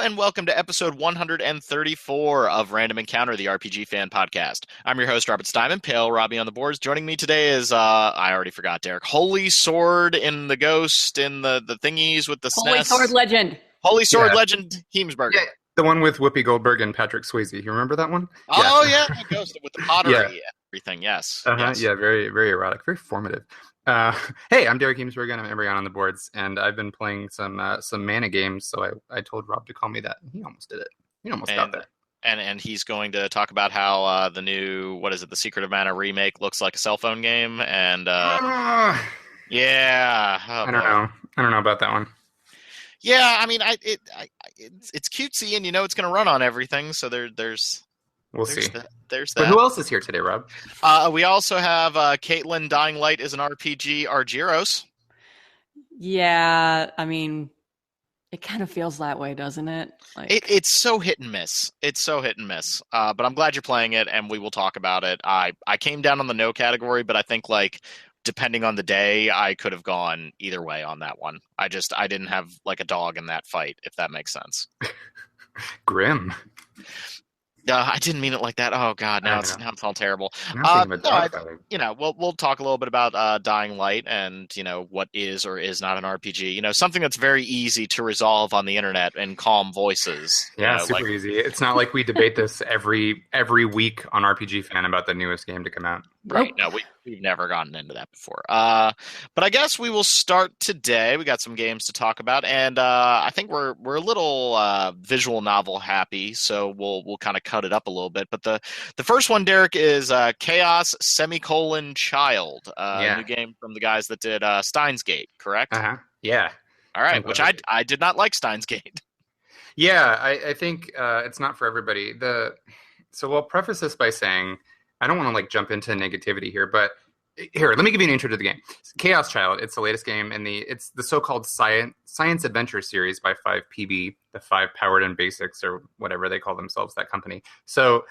and welcome to episode 134 of Random Encounter, the RPG fan podcast. I'm your host, Robert Steinman, Pale Robbie on the boards. Joining me today is, I already forgot, Derek, Holy Sword in the Ghost, in the thingies with the Holy SNES. Sword Legend. Holy Sword Legend, Heemsberger. Yeah, the one with Whoopi Goldberg and Patrick Swayze. You remember that one? Oh, yeah, the Ghost with the pottery Yeah. and everything, yes. Yes. Yeah, very, very erotic, very formative. Hey, I'm Derek Heemsberger, and I'm Embryon on the boards, and I've been playing some mana games, so I told Rob to call me that, and he almost did it. He almost got there. And he's going to talk about how the new, the Secret of Mana remake looks like a cell phone game, and yeah. Oh, I don't know. I don't know about that one. Yeah, I mean, it's cutesy, and you know it's going to run on everything, so there's We'll see. There's that. But who else is here today, Rob? We also have Caitlin. Dying Light is an RPG. Argyros. Yeah, I mean, it kind of feels that way, doesn't it? It's so hit and miss. It's so hit and miss. But I'm glad you're playing it, and we will talk about it. I came down on the no category, but I think depending on the day, I could have gone either way on that one. I didn't have a dog in that fight, if that makes sense. Grim. I didn't mean it like that. Oh God, now it's all terrible. We'll talk a little bit about Dying Light and what is or is not an RPG. Something that's very easy to resolve on the internet in calm voices. Yeah, super easy. It's not like we debate this every week on RPG Fan about the newest game to come out. Right. No, we've never gotten into that before. But I guess we will start today. We got some games to talk about, and I think we're a little visual novel happy, so we'll kind of cut it up a little bit. But the first one, Derek, is Chaos: Child, a new game from the guys that did Steins Gate, correct? Yeah. All right, which I did not like Steins Gate. Yeah, I think it's not for everybody. So we'll preface this by saying, I don't want to jump into negativity here, but here, let me give you an intro to the game. Chaos Child, it's the latest game in it's the so-called Science Adventure series by 5PB, the 5 Powered and Basics, or whatever they call themselves, that company. So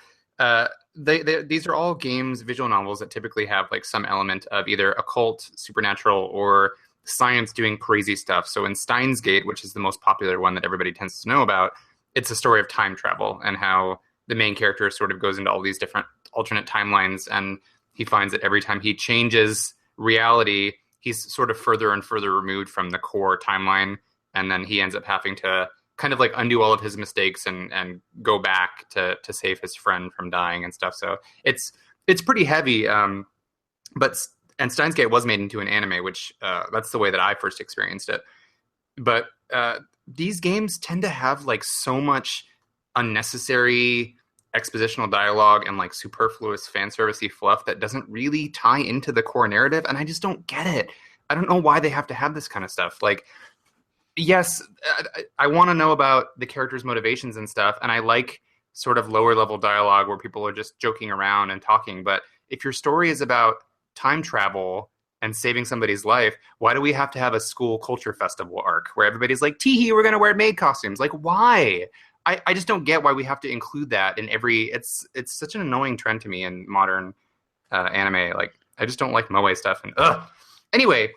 these are all games, visual novels that typically have some element of either occult, supernatural, or science doing crazy stuff. So in Steins Gate, which is the most popular one that everybody tends to know about, it's a story of time travel and how the main character sort of goes into all these different alternate timelines, and he finds that every time he changes reality, he's sort of further and further removed from the core timeline, and then he ends up having to kind of undo all of his mistakes and go back to save his friend from dying and stuff. So it's pretty heavy, but Steins Gate was made into an anime, which that's the way that I first experienced it. But these games tend to have so much unnecessary expositional dialogue and superfluous fan servicey fluff that doesn't really tie into the core narrative, and I just don't get it. I don't know why they have to have this kind of stuff. Yes, I want to know about the characters' motivations and stuff, and I like sort of lower level dialogue where people are just joking around and talking, but if your story is about time travel and saving somebody's life, why do we have to have a school culture festival arc where everybody's like, tee-hee, we're going to wear maid costumes? Why? I just don't get why we have to include that in every. It's such an annoying trend to me in modern anime. I just don't like moe stuff. And anyway,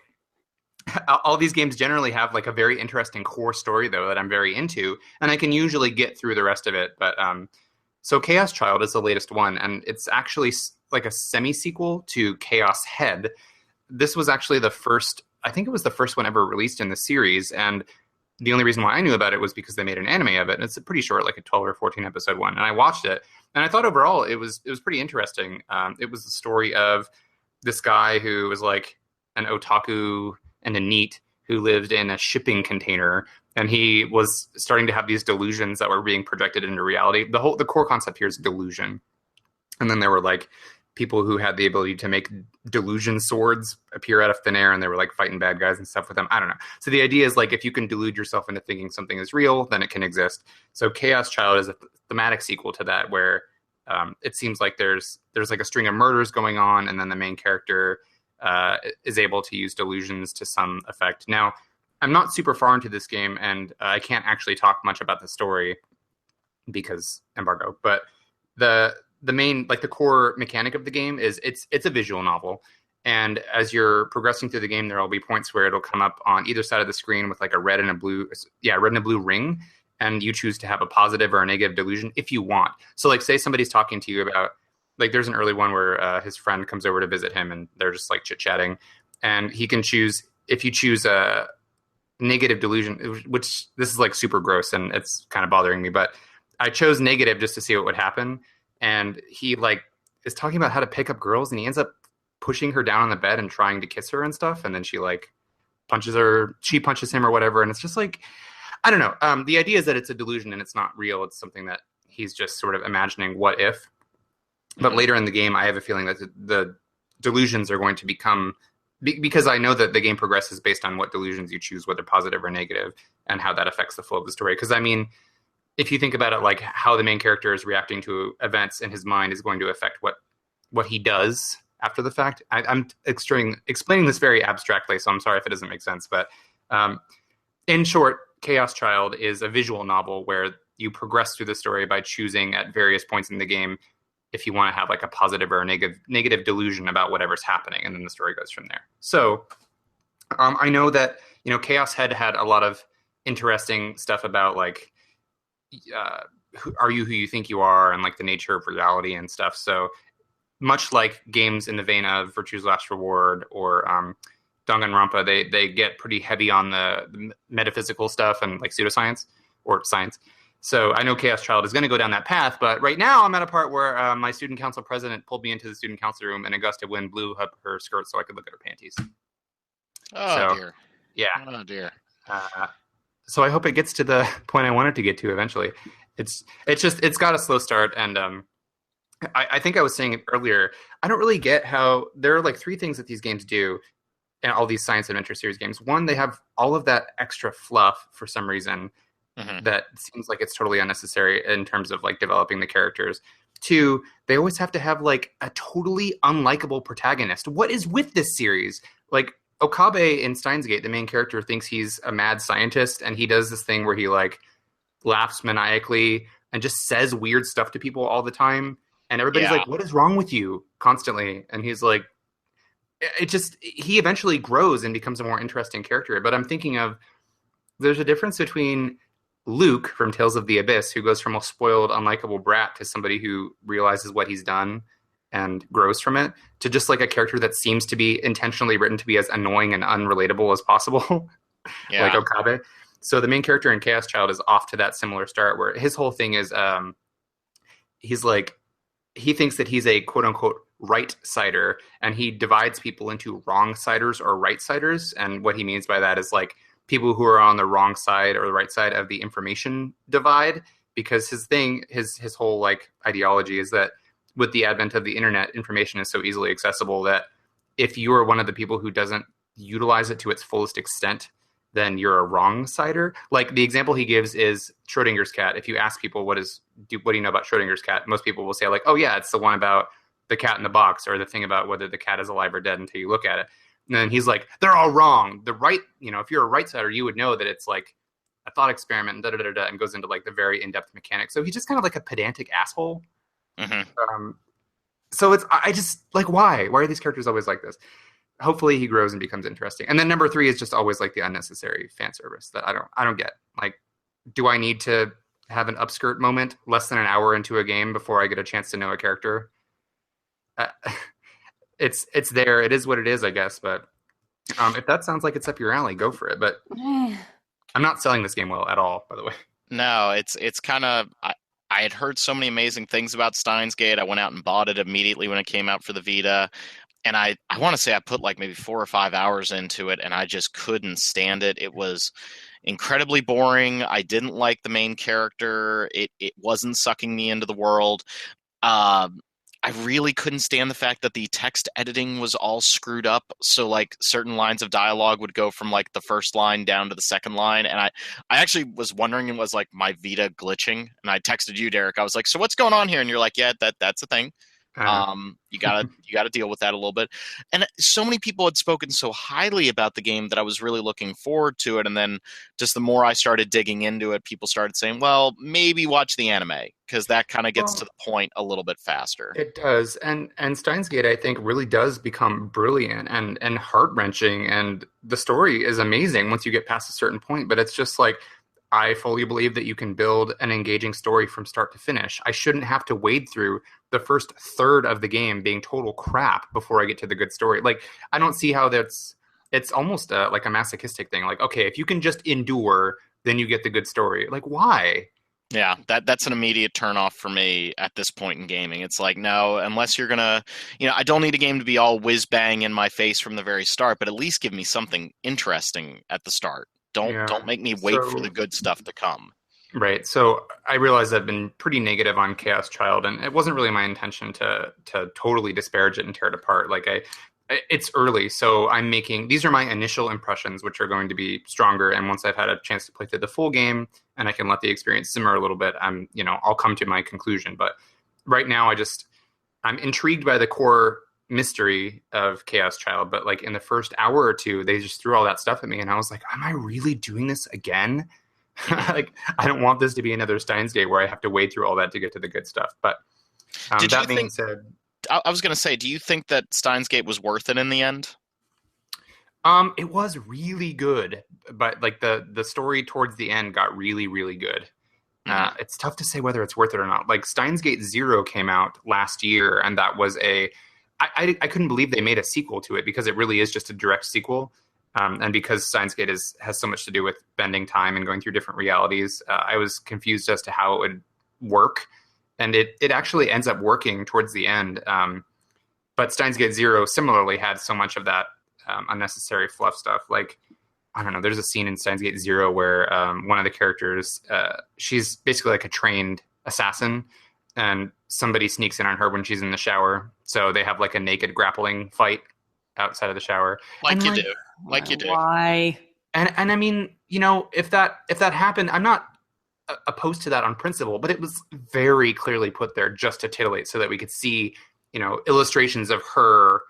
all these games generally have a very interesting core story though that I'm very into, and I can usually get through the rest of it. But so Chaos Child is the latest one, and it's actually a semi sequel to Chaos Head. This was actually the first. I think it was the first one ever released in the series, and the only reason why I knew about it was because they made an anime of it, and it's a pretty short, a 12 or 14 episode one. And I watched it, and I thought overall it was pretty interesting. It was the story of this guy who was an otaku and a NEET who lived in a shipping container, and he was starting to have these delusions that were being projected into reality. The core concept here is delusion, and then there were people who had the ability to make delusion swords appear out of thin air, and they were fighting bad guys and stuff with them. I don't know. So the idea is if you can delude yourself into thinking something is real, then it can exist. So Chaos Child is a thematic sequel to that, where it seems like there's a string of murders going on, and then the main character is able to use delusions to some effect. Now, I'm not super far into this game, and I can't actually talk much about the story because embargo, but the main, the core mechanic of the game is it's a visual novel. And as you're progressing through the game, there will be points where it'll come up on either side of the screen with a red and a blue ring. and you choose to have a positive or a negative delusion if you want. So like say somebody's talking to you about, like there's an early one where his friend comes over to visit him and they're just like chit-chatting, and he can choose, if you choose a negative delusion, which this is like super gross and it's kind of bothering me, but I chose negative just to see what would happen. And he like is talking about how to pick up girls, and he ends up pushing her down on the bed and trying to kiss her and stuff. And then she like she punches him or whatever. And it's just like, I don't know. The idea is that it's a delusion and it's not real. It's something that he's just sort of imagining what if. But later in the game, I have a feeling that the delusions are going to become, because I know that the game progresses based on what delusions you choose, whether positive or negative, and how that affects the flow of the story. Because I mean, if you think about it, like how the main character is reacting to events in his mind is going to affect what he does after the fact. I'm explaining this very abstractly, so I'm sorry if it doesn't make sense. But in short, Chaos Child is a visual novel where you progress through the story by choosing at various points in the game if you want to have like a positive or a negative delusion about whatever's happening, and then the story goes from there. So I know that, you know, Chaos Head had a lot of interesting stuff about like, are you who you think you are, and like the nature of reality and stuff. So much like games in the vein of Virtue's Last Reward or Danganronpa, they get pretty heavy on the metaphysical stuff and like pseudoscience or science. So I know Chaos Child is going to go down that path, but right now I'm at a part where my student council president pulled me into the student council room, and a gust of wind blew up her skirt so I could look at her panties. Oh, dear. Yeah. Oh, dear. So I hope it gets to the point I want it to get to eventually. It's got a slow start, and I think I was saying it earlier, I don't really get how there are like three things that these games do, and all these science adventure series games. One, they have all of that extra fluff for some reason that seems like it's totally unnecessary in terms of like developing the characters. Two, they always have to have like a totally unlikable protagonist. What is with this series? Like Okabe in Steins Gate, the main character thinks he's a mad scientist, and he does this thing where he like laughs maniacally and just says weird stuff to people all the time. And everybody's like, what is wrong with you? Constantly. And he's like, he eventually grows and becomes a more interesting character. But I'm thinking of, there's a difference between Luke from Tales of the Abyss, who goes from a spoiled, unlikable brat to somebody who realizes what he's done and grows from it, to just like a character that seems to be intentionally written to be as annoying and unrelatable as possible, like Okabe. So the main character in Chaos Child is off to that similar start, where his whole thing is he's like, he thinks that he's a quote unquote right-sider, and he divides people into wrong-siders or right-siders. And what he means by that is like people who are on the wrong side or the right side of the information divide, because his whole like ideology is that with the advent of the internet, information is so easily accessible that if you are one of the people who doesn't utilize it to its fullest extent, then you're a wrong-sider. Like the example he gives is Schrodinger's cat. If you ask people what do you know about Schrodinger's cat, most people will say like, oh yeah, it's the one about the cat in the box, or the thing about whether the cat is alive or dead until you look at it. And then he's like, they're all wrong. The right, if you're a right-sider, you would know that it's like a thought experiment and da-da-da-da, and goes into like the very in-depth mechanics. So he's just kind of like a pedantic asshole. So I just like, why are these characters always like this? Hopefully he grows and becomes interesting. And then number 3 is just always like the unnecessary fan service that I don't get. Like, do I need to have an upskirt moment less than an hour into a game before I get a chance to know a character? It's there. It is what it is, I guess. But if that sounds like it's up your alley, go for it. But I'm not selling this game well at all, by the way. No, it's kind of, I had heard so many amazing things about Steins Gate. I went out and bought it immediately when it came out for the Vita. And I want to say I put like maybe 4 or 5 hours into it, and I just couldn't stand it. It was incredibly boring. I didn't like the main character. It wasn't sucking me into the world. I really couldn't stand the fact that the text editing was all screwed up. So like certain lines of dialogue would go from like the first line down to the second line. And I actually was wondering, it was like my Vita glitching. And I texted you, Derek. I was like, so what's going on here? And you're like, yeah, that's a thing. You gotta deal with that a little bit. And so many people had spoken so highly about the game that I was really looking forward to it. And then just the more I started digging into it, people started saying, well, maybe watch the anime, because that kind of gets to the point a little bit faster. It does. And Steins Gate, I think, really does become brilliant and heart-wrenching, and the story is amazing once you get past a certain point. But it's just like, I fully believe that you can build an engaging story from start to finish. I shouldn't have to wade through the first third of the game being total crap before I get to the good story. Like, I don't see how it's almost like a masochistic thing. Like, okay, if you can just endure, then you get the good story. Like, why? Yeah, that's an immediate turnoff for me at this point in gaming. It's like, no, unless you're gonna, I don't need a game to be all whiz bang in my face from the very start, but at least give me something interesting at the start. Don't make me wait for the good stuff to come. Right. So I realize I've been pretty negative on Chaos Child, and it wasn't really my intention to totally disparage it and tear it apart. Like, it's early, so these are my initial impressions, which are going to be stronger. And once I've had a chance to play through the full game and I can let the experience simmer a little bit, I'll come to my conclusion. But right now, I'm intrigued by the core mystery of Chaos Child. But like in the first hour or two, they just threw all that stuff at me, and I was like, am I really doing this again? Like, I don't want this to be another Steins Gate where I have to wade through all that to get to the good stuff. But that being said, I was going to say, do you think that Steins Gate was worth it in the end? It was really good, but like the story towards the end got really, really good. It's tough to say whether it's worth it or not. Like, Steins Gate Zero came out last year, and that was I couldn't believe they made a sequel to it, because it really is just a direct sequel. And because Steins Gate has so much to do with bending time and going through different realities, I was confused as to how it would work. And it actually ends up working towards the end. But Steins Gate Zero similarly had so much of that unnecessary fluff stuff. Like, I don't know, there's a scene in Steins Gate Zero where one of the characters, she's basically like a trained assassin, and somebody sneaks in on her when she's in the shower. So they have like a naked grappling fight outside of the shower. Like you do. Why? And I mean, if that happened, I'm not opposed to that on principle, but it was very clearly put there just to titillate, so that we could see, illustrations of her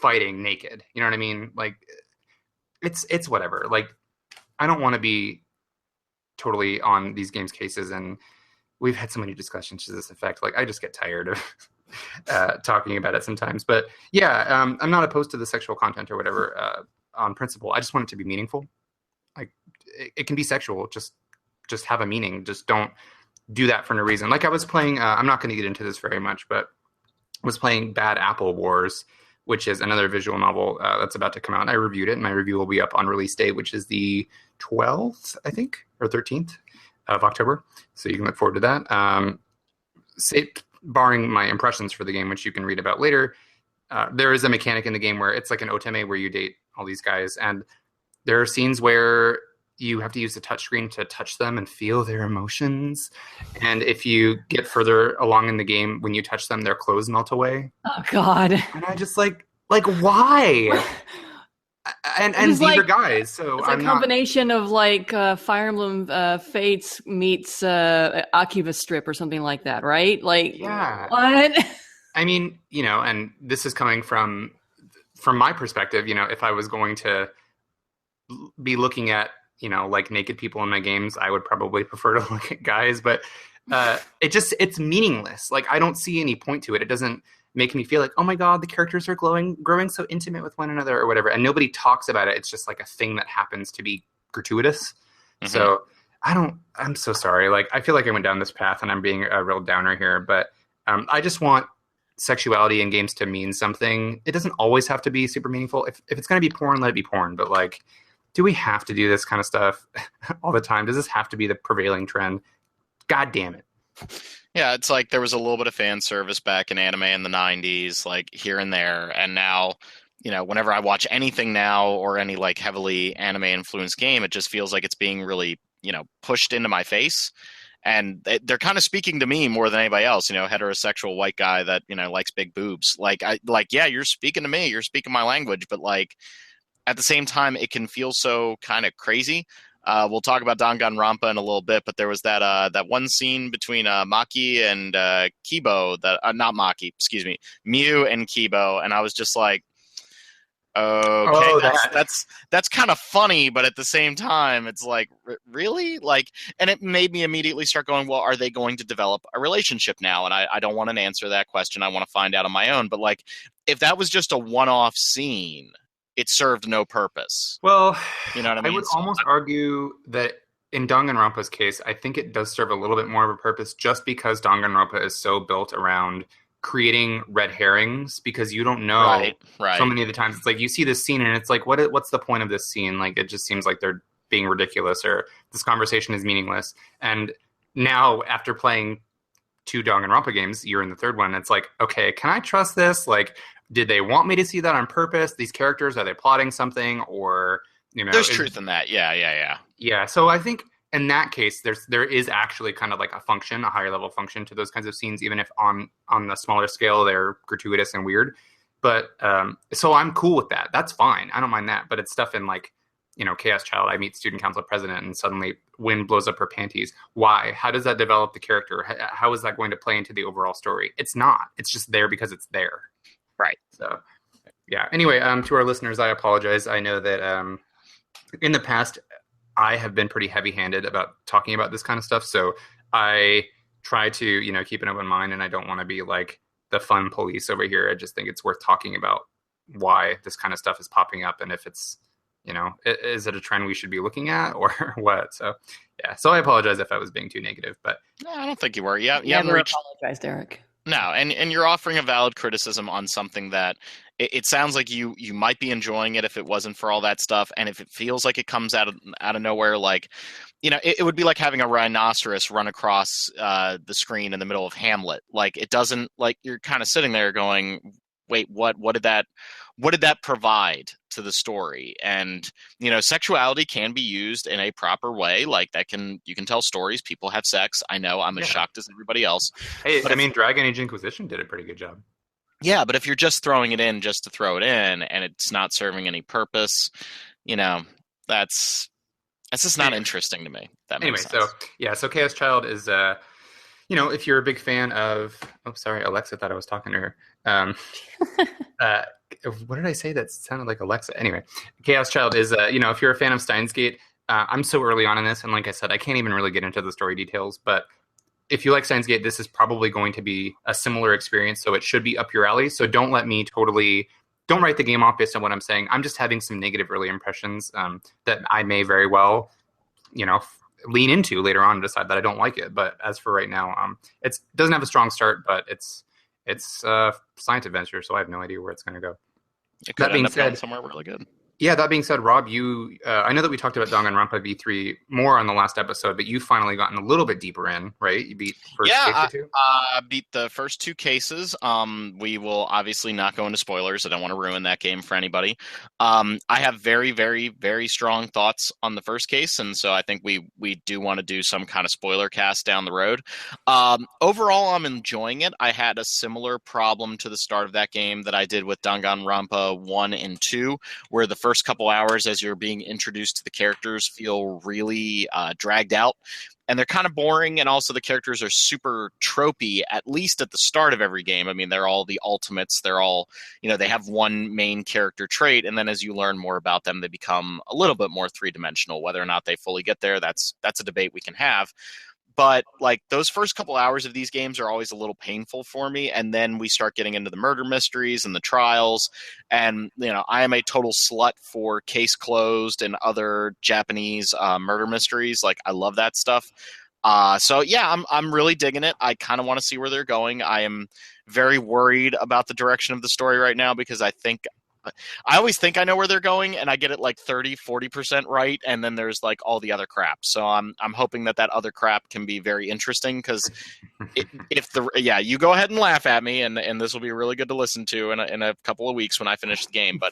fighting naked. You know what I mean? Like, it's whatever. Like, I don't want to be totally on these games cases, and we've had so many discussions to this effect. Like, I just get tired of talking about it sometimes. But yeah, I'm not opposed to the sexual content or whatever on principle. I just want it to be meaningful. Like, it can be sexual, just have a meaning. Just don't do that for no reason. Like, I was playing, I'm not going to get into this very much, but I was playing Bad Apple Wars, which is another visual novel that's about to come out. I reviewed it, and my review will be up on release date, which is the 12th, I think, or 13th of October. So you can look forward to that. Barring my impressions for the game, which you can read about later, there is a mechanic in the game where it's like an otome where you date all these guys, and there are scenes where you have to use the touchscreen to touch them and feel their emotions. And if you get further along in the game, when you touch them, their clothes melt away. Oh, God. And I just like why? and these are guys, so it's a combination of like Fire Emblem Fates meets Akiba Strip or something like that, right? Like, yeah. What? I mean, and this is coming from my perspective. If I was going to be looking at like naked people in my games, I would probably prefer to look at guys, but it's meaningless. Like, I don't see any point to it. It doesn't make me feel like, oh my God, the characters are growing so intimate with one another or whatever. And nobody talks about it. It's just like a thing that happens to be gratuitous. Mm-hmm. So I'm so sorry. Like, I feel like I went down this path and I'm being a real downer here, but I just want sexuality in games to mean something. It doesn't always have to be super meaningful. If it's going to be porn, let it be porn. But like, do we have to do this kind of stuff all the time? Does this have to be the prevailing trend? God damn it. Yeah, it's like there was a little bit of fan service back in anime in the 90s, like here and there. And now, whenever I watch anything now or any like heavily anime influenced game, it just feels like it's being really, pushed into my face. And they're kind of speaking to me more than anybody else, heterosexual white guy that, likes big boobs. Yeah, you're speaking to me, you're speaking my language, but like, at the same time, it can feel so kind of crazy. We'll talk about Danganronpa in a little bit, but there was that one scene between Maki and Kibo not Maki, excuse me, Miu and Kibo, and I was just like, okay, that's kind of funny, but at the same time, it's like, really? Like, and it made me immediately start going, well, are they going to develop a relationship now? And I don't want to answer that question. I want to find out on my own. But like, if that was just a one-off scene, it served no purpose. Well, you know what I mean? I would almost argue that in Danganronpa's case, I think it does serve a little bit more of a purpose just because Danganronpa is so built around creating red herrings because you don't know Right. so many of the times. It's like you see this scene and it's like, what's the point of this scene? Like, it just seems like they're being ridiculous or this conversation is meaningless. And now after playing 2 Danganronpa games, you're in the third one. It's like, okay, can I trust this? Like, did they want me to see that on purpose? These characters, are they plotting something? Or, there's truth in that. Yeah. Yeah. So I think in that case, there is actually kind of like a function, a higher level function to those kinds of scenes, even if on the smaller scale they're gratuitous and weird. But so I'm cool with that. That's fine. I don't mind that. But it's stuff in like, Chaos Child. I meet student council president and suddenly Wynn blows up her panties. Why? How does that develop the character? How is that going to play into the overall story? It's not. It's just there because it's there. Right. So yeah. Anyway, to our listeners, I apologize. I know that in the past, I have been pretty heavy-handed about talking about this kind of stuff. So I try to, keep an open mind, and I don't want to be like the fun police over here. I just think it's worth talking about why this kind of stuff is popping up and if it's, is it a trend we should be looking at or what? So, yeah. So I apologize if I was being too negative, but no, I don't think you were. Yeah, Never apologize, Derek. No, and you're offering a valid criticism on something that it sounds like you might be enjoying it if it wasn't for all that stuff, and if it feels like it comes out of nowhere, like it would be like having a rhinoceros run across the screen in the middle of Hamlet. Like it doesn't, like you're kind of sitting there going, wait, what did that provide to the story? And sexuality can be used in a proper way. Like you can tell stories. People have sex. I know. I'm as shocked as everybody else. Hey, Dragon Age Inquisition did a pretty good job. Yeah, but if you're just throwing it in just to throw it in and it's not serving any purpose, that's just not interesting to me. That makes sense. So Chaos Child is if you're a big fan of Alexa thought I was talking to her. What did I say that sounded like Alexa? Anyway, Chaos Child is if you're a fan of Steins Gate, I'm so early on in this, and like I said, I can't even really get into the story details, but if you like Steins Gate, this is probably going to be a similar experience, so it should be up your alley. So don't write the game off based on what I'm saying. I'm just having some negative early impressions that I may very well, lean into later on and decide that I don't like it. But as for right now, it doesn't have a strong start, but it's science adventure, so I have no idea where it's going to go. It could end up going somewhere really good. Yeah, that being said, Rob, you I know that we talked about Danganronpa V3 more on the last episode, but you've finally gotten a little bit deeper in, right? You beat first case or two? I beat the first 2 cases. We will obviously not go into spoilers. I don't want to ruin that game for anybody. I have very, very, very strong thoughts on the first case, and so I think we do want to do some kind of spoiler cast down the road. Overall, I'm enjoying it. I had a similar problem to the start of that game that I did with Danganronpa 1 and 2, where the first couple hours as you're being introduced to the characters feel really dragged out, and they're kind of boring, and also the characters are super tropey, at least at the start of every game. I mean, they're all the ultimates. They're all, they have one main character trait, and then as you learn more about them, they become a little bit more three-dimensional. Whether or not they fully get there, that's a debate we can have. But like those first couple hours of these games are always a little painful for me. And then we start getting into the murder mysteries and the trials. And, I am a total slut for Case Closed and other Japanese murder mysteries. Like I love that stuff. So yeah, I'm really digging it. I kind of want to see where they're going. I am very worried about the direction of the story right now because I always think I know where they're going, and I get it like 30-40% right, and then there's like all the other crap. So I'm hoping that other crap can be very interesting because you go ahead and laugh at me, and this will be really good to listen to in a couple of weeks when I finish the game. But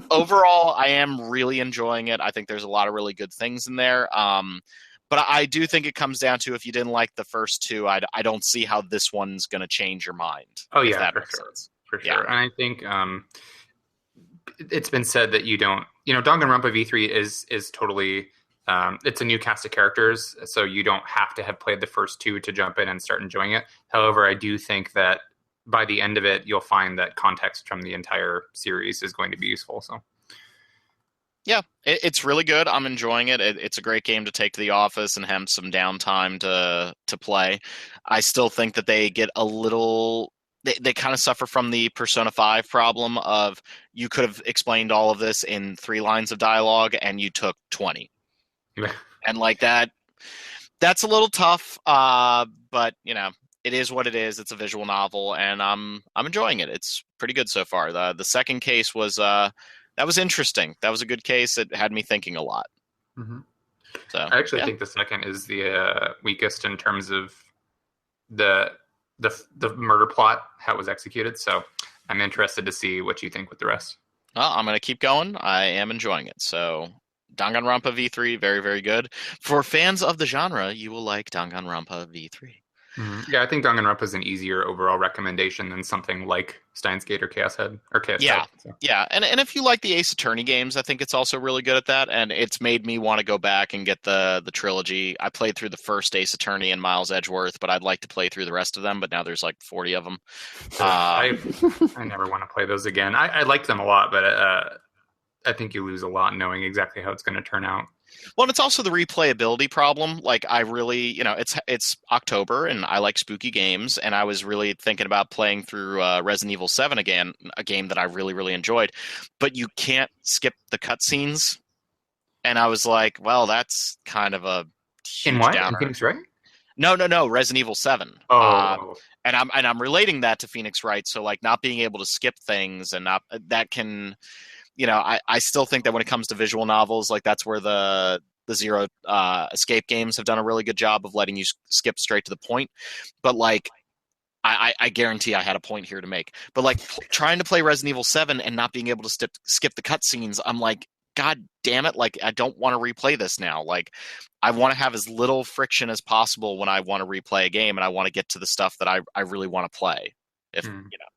overall, I am really enjoying it. I think there's a lot of really good things in there. But I do think it comes down to if you didn't like the first 2, I don't see how this one's going to change your mind. Oh yeah, that makes sense. For sure. Yeah. And I think it's been said that you don't, Danganronpa V3 is totally, it's a new cast of characters, so you don't have to have played the first 2 to jump in and start enjoying it. However, I do think that by the end of it, you'll find that context from the entire series is going to be useful. So, yeah, it's really good. I'm enjoying it. It's a great game to take to the office and have some downtime to play. I still think that they get a little... They kind of suffer from the Persona 5 problem of you could have explained all of this in 3 lines of dialogue and you took 20. And like that's a little tough. But you know, it is what it is. It's a visual novel, and I'm enjoying it. It's pretty good so far. The second case was that was interesting. That was a good case. It had me thinking a lot. Mm-hmm. So I actually think the second is the weakest in terms of the murder plot, how it was executed. So I'm interested to see what you think with the rest. Well, I'm going to keep going. I am enjoying it. So Danganronpa V3, very, very good. For fans of the genre, you will like Danganronpa V3. Mm-hmm. Yeah, I think Danganronpa is an easier overall recommendation than something like Steins Gate or Chaos Head or Chaos Head. So. Yeah, and if you like the Ace Attorney games, I think it's also really good at that, and it's made me want to go back and get the trilogy. I played through the first Ace Attorney and Miles Edgeworth, but I'd like to play through the rest of them, but now there's like 40 of them. I never want to play those again. I liked them a lot, but I think you lose a lot knowing exactly how it's going to turn out. Well, and it's also the replayability problem. Like, I really, you know, it's October, and I like spooky games, and I was really thinking about playing through Resident Evil 7 again, a game that I really, really enjoyed. But you can't skip the cutscenes, and I was like, well, that's kind of a huge in what? downer. In Phoenix Wright? No, Resident Evil 7. Oh. And I'm relating that to Phoenix Wright, so like not being able to skip things and not that can. You know, I still think that when it comes to visual novels, like that's where the Zero Escape games have done a really good job of letting you skip straight to the point. But like, I guarantee I had a point here to make. But like trying to play Resident Evil 7 and not being able to skip the cutscenes, I'm like, God damn it! Like I don't want to replay this now. Like I want to have as little friction as possible when I want to replay a game, and I want to get to the stuff that I really want to play. If you know,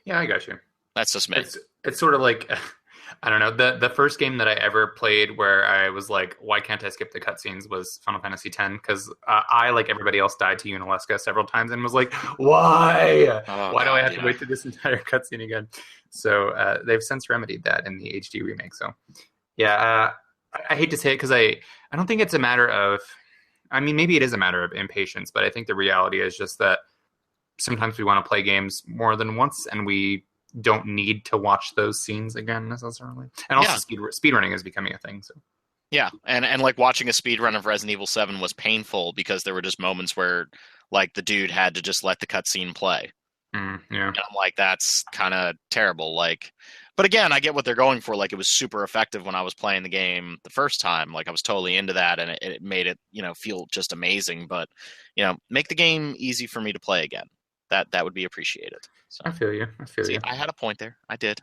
yeah, I got you. That's just me. It's sort of like. I don't know. The first game that I ever played where I was like, why can't I skip the cutscenes was Final Fantasy X, because I, like everybody else, died to Unalesca several times and was like, why? Why do I have to wait through this entire cutscene again? So they've since remedied that in the HD remake. So yeah, I hate to say it because I don't think it's a matter of, I mean, maybe it is a matter of impatience, but I think the reality is just that sometimes we want to play games more than once, and we don't need to watch those scenes again necessarily. And also speedrunning is becoming a thing. So yeah, and like watching a speedrun of Resident Evil 7 was painful because there were just moments where like the dude had to just let the cutscene play. Yeah. And I'm like, that's kind of terrible. Like, but again, I get what they're going for. Like, it was super effective when I was playing the game the first time. Like, I was totally into that, and it made it, you know, feel just amazing. But, you know, make the game easy for me to play again. That would be appreciated. So, I feel you. See, I had a point there. I did.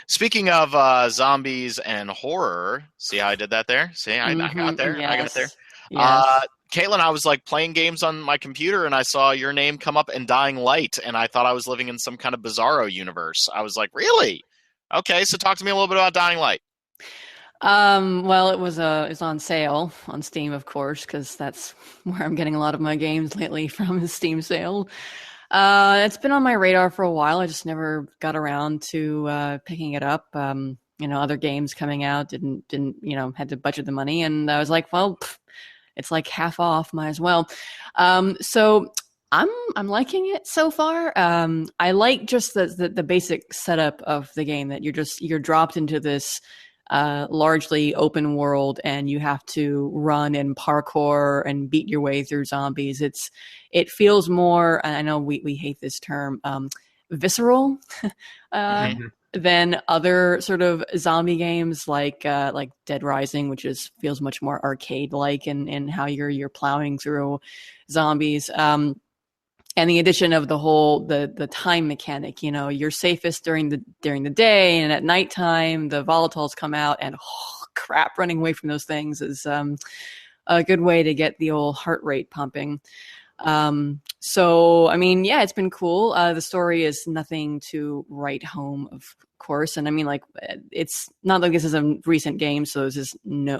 Speaking of zombies and horror, see how I did that there? See, I got there. Yes. I got there. Yes. Caitlin, I was like playing games on my computer, and I saw your name come up in Dying Light, and I thought I was living in some kind of bizarro universe. I was like, really? Okay, so talk to me a little bit about Dying Light. Well, it's on sale on Steam, of course, because that's where I'm getting a lot of my games lately from, is Steam sale. It's been on my radar for a while. I just never got around to picking it up. You know, other games coming out didn't you know, had to budget the money, and I was like, well, it's like half off, might as well. So I'm liking it so far. I like just the basic setup of the game, that you're dropped into this largely open world, and you have to run and parkour and beat your way through zombies. It feels more, I know we hate this term, visceral than other sort of zombie games like Dead Rising, which feels much more arcade like in how you're plowing through zombies. And the addition of the whole the time mechanic, you know, you're safest during the day, and at nighttime the volatiles come out, and crap, running away from those things is a good way to get the old heart rate pumping. So I mean, yeah, it's been cool. The story is nothing to write home, of course, and I mean, like, it's not like this is a recent game, so this is no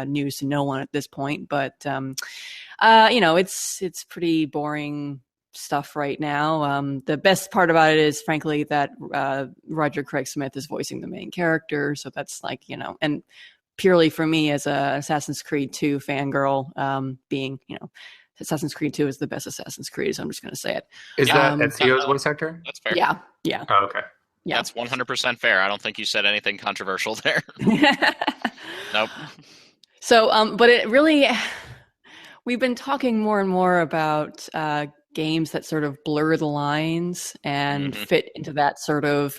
news to no one at this point. But you know, it's pretty boring stuff right now. The best part about it is, frankly, that Roger Craig Smith is voicing the main character, so that's like, you know, and purely for me as a Assassin's Creed 2 fangirl, being, you know, Assassin's Creed 2 is the best Assassin's Creed, so I'm just going to say it. Is that Ezio's voice actor? That's fair. Yeah. Oh, okay. Yeah. That's 100% fair. I don't think you said anything controversial there. Nope. So, but it really, we've been talking more and more about games that sort of blur the lines and fit into that sort of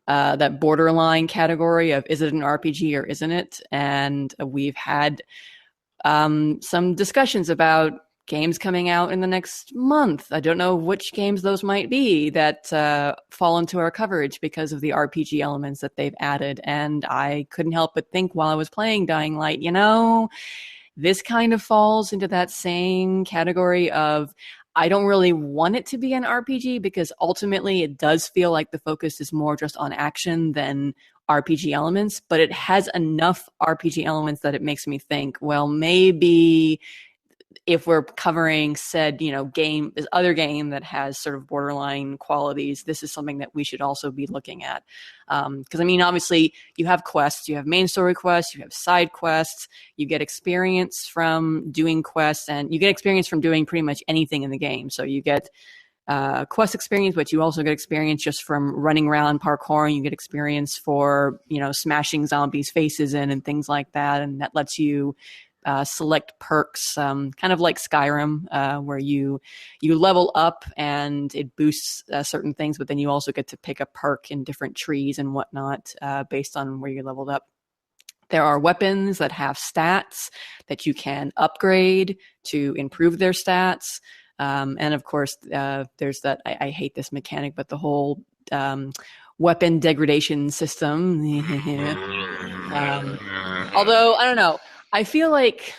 that borderline category of is it an RPG or isn't it? And we've had some discussions about games coming out in the next month. I don't know which games those might be that fall into our coverage because of the RPG elements that they've added. And I couldn't help but think while I was playing Dying Light, this kind of falls into that same category of I don't really want it to be an RPG because ultimately it does feel like the focus is more just on action than RPG elements, but it has enough RPG elements that it makes me think, well, maybe if we're covering said, this other game that has sort of borderline qualities, this is something that we should also be looking at. Because obviously you have quests, you have main story quests, you have side quests, you get experience from doing quests, and you get experience from doing pretty much anything in the game. So you get quest experience, but you also get experience just from running around parkouring. You get experience for, smashing zombies' faces in and things like that. And that lets you select perks, kind of like Skyrim, where you level up and it boosts certain things, but then you also get to pick a perk in different trees and whatnot based on where you're leveled up. There are weapons that have stats that you can upgrade to improve their stats. And of course, there's that, I hate this mechanic, but the whole weapon degradation system. Although, I don't know. I feel like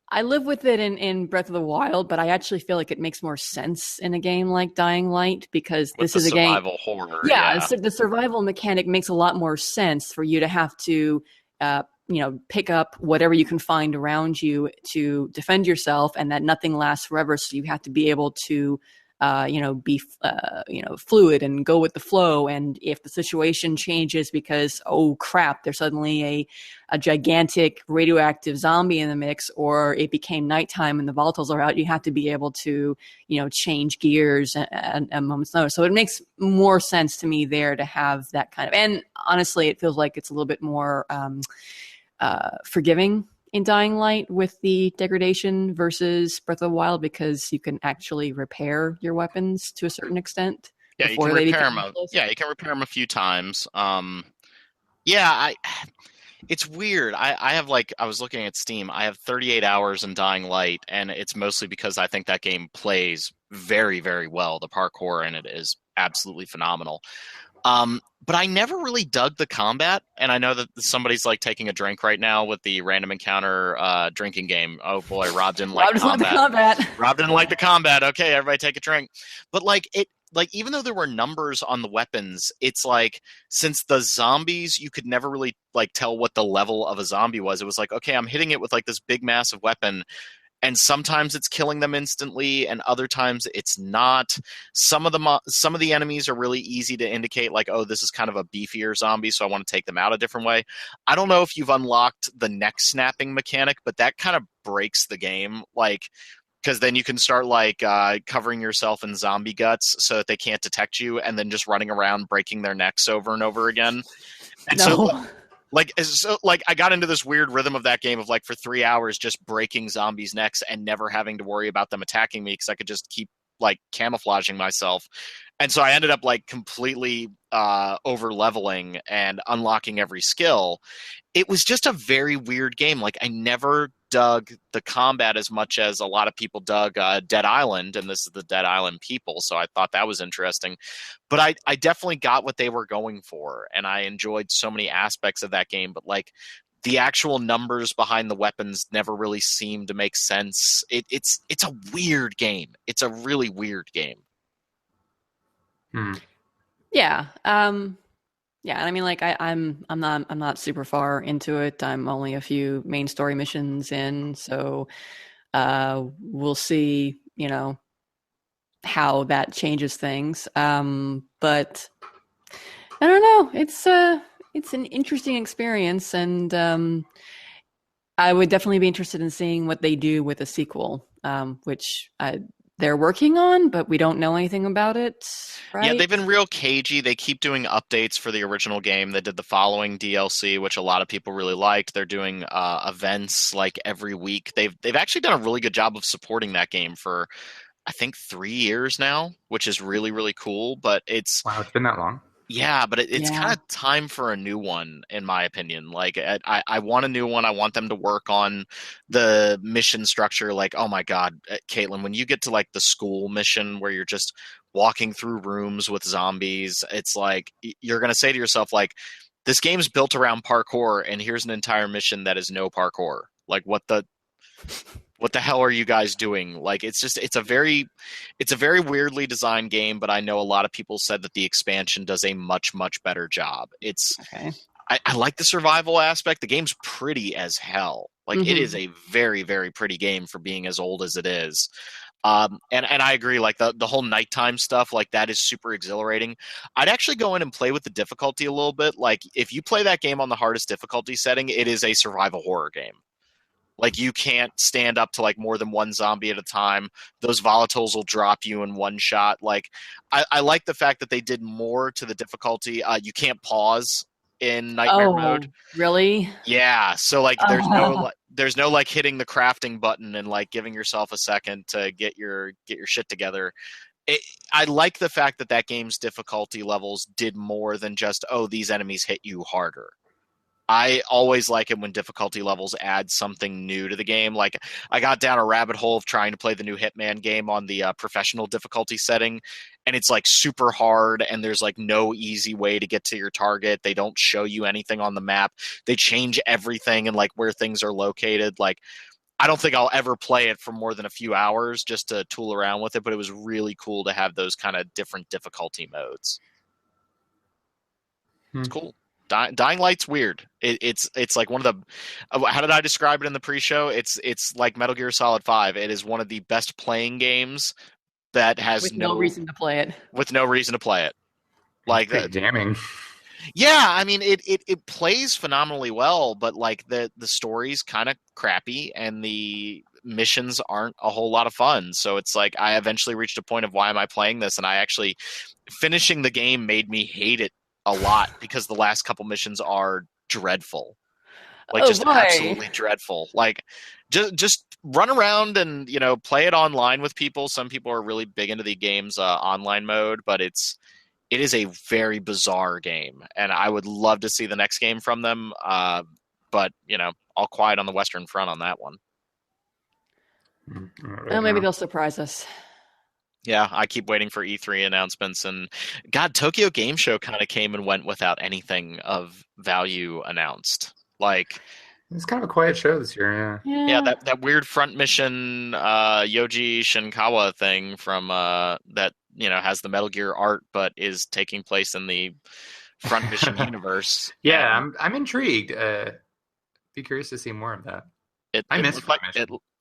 I live with it in Breath of the Wild, but I actually feel like it makes more sense in a game like Dying Light because this is a game. Survival horror. Yeah, so the survival mechanic makes a lot more sense for you to have to, pick up whatever you can find around you to defend yourself, and that nothing lasts forever. So you have to be able to be fluid and go with the flow. And if the situation changes because, oh crap, there's suddenly a gigantic radioactive zombie in the mix, or it became nighttime and the volatiles are out, you have to be able to, change gears at a moment's notice. So it makes more sense to me there to have that kind of, and honestly, it feels like it's a little bit more forgiving in Dying Light with the degradation versus Breath of the Wild because you can actually repair your weapons to a certain extent. Yeah, you can repair them. You can repair them a few times. It's weird. I have I was looking at Steam. I have 38 hours in Dying Light, and it's mostly because I think that game plays very, very well. The parkour in it is absolutely phenomenal. But I never really dug the combat, and I know that somebody's taking a drink right now with the random encounter drinking game. Oh boy, Rob didn't like combat. Rob didn't like the combat. Okay, everybody take a drink. But even though there were numbers on the weapons, it's since the zombies, you could never really tell what the level of a zombie was. It was okay, I'm hitting it with this big massive weapon, and sometimes it's killing them instantly, and other times it's not. Some of the enemies are really easy to indicate, oh, this is kind of a beefier zombie, so I want to take them out a different way. I don't know if you've unlocked the neck snapping mechanic, but that kind of breaks the game, because then you can start covering yourself in zombie guts so that they can't detect you, and then just running around breaking their necks over and over again. And I got into this weird rhythm of that game of for 3 hours just breaking zombies' necks and never having to worry about them attacking me because I could just keep camouflaging myself. And so I ended up completely over leveling and unlocking every skill. It was just a very weird game. I never dug the combat as much as a lot of people dug Dead Island, and this is the Dead Island people, so I thought that was interesting. But I definitely got what they were going for, and I enjoyed so many aspects of that game, but the actual numbers behind the weapons never really seemed to make sense. It's a weird game. It's a really weird game. Yeah. Yeah, I mean, I'm not super far into it. I'm only a few main story missions in, so we'll see, how that changes things. But I don't know. It's an interesting experience, and I would definitely be interested in seeing what they do with a sequel, which they're working on, but we don't know anything about it, right? Yeah, they've been real cagey. They keep doing updates for the original game. They did the following DLC, which a lot of people really liked. They're doing events like every week. They've actually done a really good job of supporting that game for, I think, 3 years now, which is really, really cool. But it's Wow, it's been that long. yeah, but it's Yeah. kind of time for a new one, in my opinion. Like, I want a new one. I want them to work on the mission structure. Like, oh my God, Caitlin, when you get to like the school mission where you're just walking through rooms with zombies, it's like you're going to say to yourself, like, this game's built around parkour, and here's an entire mission that is no parkour. Like, what the hell are you guys doing? Like, it's a very weirdly designed game, but I know a lot of people said that the expansion does a much, much better job. Okay. I like the survival aspect. The game's pretty as hell. Like, it is a very, very pretty game for being as old as it is. And I agree, like the whole nighttime stuff, like that is super exhilarating. I'd actually go in and play with the difficulty a little bit. Like, if you play that game on the hardest difficulty setting, it is a survival horror game. Like, you can't stand up to like more than one zombie at a time. Those volatiles will drop you in one shot. Like, I like the fact that they did more to the difficulty. You can't pause in nightmare mode. Really? Yeah. So like, there's no like hitting the crafting button and like giving yourself a second to get your shit together. I like the fact that that game's difficulty levels did more than just, oh, these enemies hit you harder. I always like it when difficulty levels add something new to the game. Like, I got down a rabbit hole of trying to play the new Hitman game on the professional difficulty setting, and it's like super hard, and there's like no easy way to get to your target. They don't show you anything on the map. They change everything and like where things are located. Like, I don't think I'll ever play it for more than a few hours just to tool around with it, but it was really cool to have those kind of different difficulty modes. It's cool. Dying Light's weird. It's like one of the. How did I describe it in the pre-show? It's like Metal Gear Solid 5. It is one of the best playing games that has With no reason to play it. With no reason to play it. Like damning. Yeah, I mean it plays phenomenally well, but like the story's kind of crappy and the missions aren't a whole lot of fun. So it's like I eventually reached a point of why am I playing this, and I actually finishing the game made me hate it a lot because the last couple missions are dreadful. Like, just absolutely dreadful. Like, just run around and, you know, play it online with people. Some people are really big into the game's online mode, but it is a very bizarre game, and I would love to see the next game from them. But, you know, all quiet on the Western Front on that one. Well, maybe they'll surprise us. Yeah, I keep waiting for E3 announcements, and God, Tokyo Game Show kind of came and went without anything of value announced. Like, it's kind of a quiet show this year, yeah. That weird front mission Yoji Shinkawa thing from that, you know, has the Metal Gear art but is taking place in the front mission universe. Yeah, I'm intrigued. Be curious to see more of that.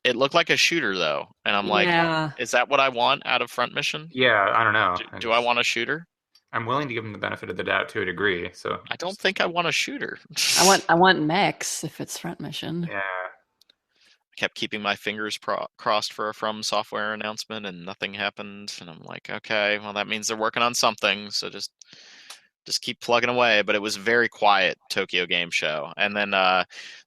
It looked like a shooter, though, and I'm like, is that what I want out of Front Mission? Yeah, I don't know. Do I want a shooter? I'm willing to give them the benefit of the doubt to a degree. So I don't think I want a shooter. I want mechs if it's Front Mission. Yeah. I kept keeping my fingers crossed for a From Software announcement, and nothing happened. And I'm like, okay, well, that means they're working on something. So just keep plugging away. But it was very quiet Tokyo Game Show, and then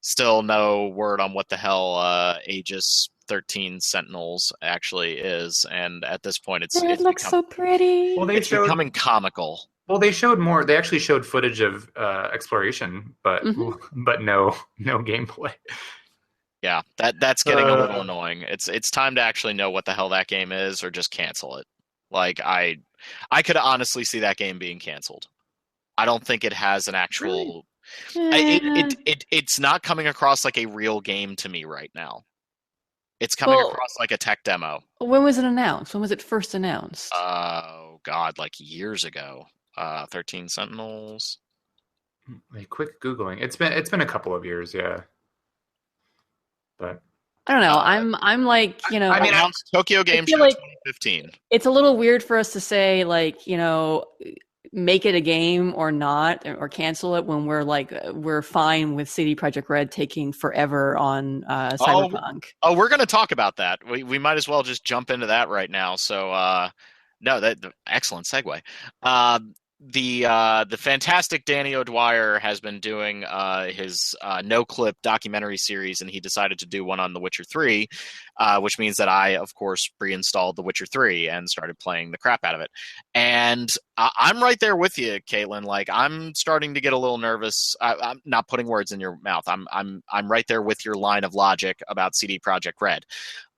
still no word on what the hell Aegis 13 Sentinels actually is. And at this point, it looks so pretty. Well, it's becoming comical. Well, they showed more. They actually showed footage of exploration, but no gameplay. Yeah, that's getting a little annoying. It's time to actually know what the hell that game is, or just cancel it. Like, I could honestly see that game being canceled. I don't think it has an actual. Really? It's not coming across like a real game to me right now. It's coming across like a tech demo. When was it announced? When was it first announced? Oh God, like years ago. 13 Sentinels. A quick googling. It's been a couple of years, yeah. But I don't know. I'm like, you know. I mean, Tokyo Game Show like 2015. It's a little weird for us to say, like, you know, make it a game or not, or cancel it when we're fine with CD Projekt Red taking forever on Cyberpunk. We're going to talk about that. We might as well just jump into that right now. So no, that excellent segue. The fantastic Danny O'Dwyer has been doing his no clip documentary series, and he decided to do one on The Witcher 3, which means that I, of course, reinstalled The Witcher 3 and started playing the crap out of it. And I'm right there with you, Caitlin. Like, I'm starting to get a little nervous. I'm not putting words in your mouth. I'm right there with your line of logic about CD Projekt Red.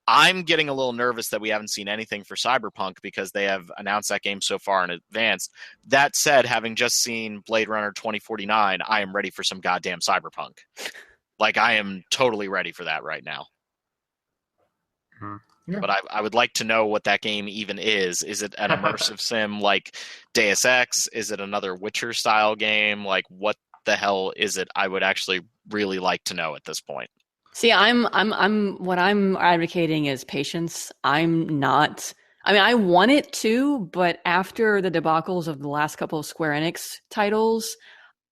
I'm getting a little nervous that we haven't seen anything for Cyberpunk because they have announced that game so far in advance. That said, having just seen Blade Runner 2049, I am ready for some goddamn Cyberpunk. Like, I am totally ready for that right now. Yeah. But I would like to know what that game even is. Is it an immersive sim like Deus Ex? Is it another Witcher-style game? Like, what the hell is it? I would actually really like to know at this point. See, I'm what I'm advocating is patience. I'm not. I mean, I want it to, but after the debacles of the last couple of Square Enix titles,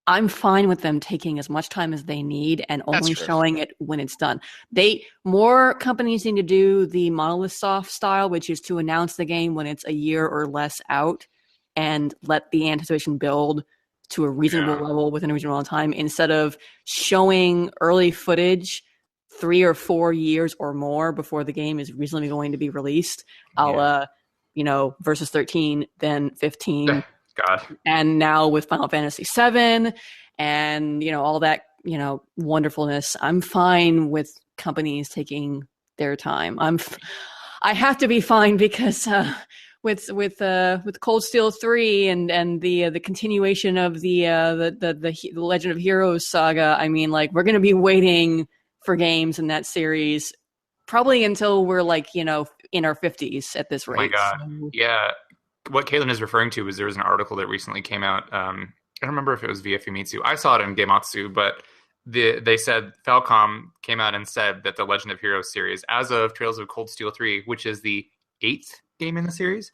I'm fine with them taking as much time as they need and only showing it when it's done. More companies need to do the Monolith Soft style, which is to announce the game when it's a year or less out and let the anticipation build to a reasonable level within a reasonable amount of time, instead of showing early footage 3 or 4 years or more before the game is reasonably going to be released. Versus 13, then 15. God. And now with Final Fantasy 7 and, all that, wonderfulness. I'm fine with companies taking their time. I have to be fine because with Cold Steel 3 and the continuation of the Legend of Heroes saga, I mean, like, we're going to be waiting for games in that series probably until we're in our 50s at this rate. Oh my God. So, yeah. What Caitlin is referring to is there was an article that recently came out. I don't remember if it was via Famitsu. I saw it in Gematsu, but they said Falcom came out and said that the Legend of Heroes series, as of Trails of Cold Steel 3, which is the 8th game in the series,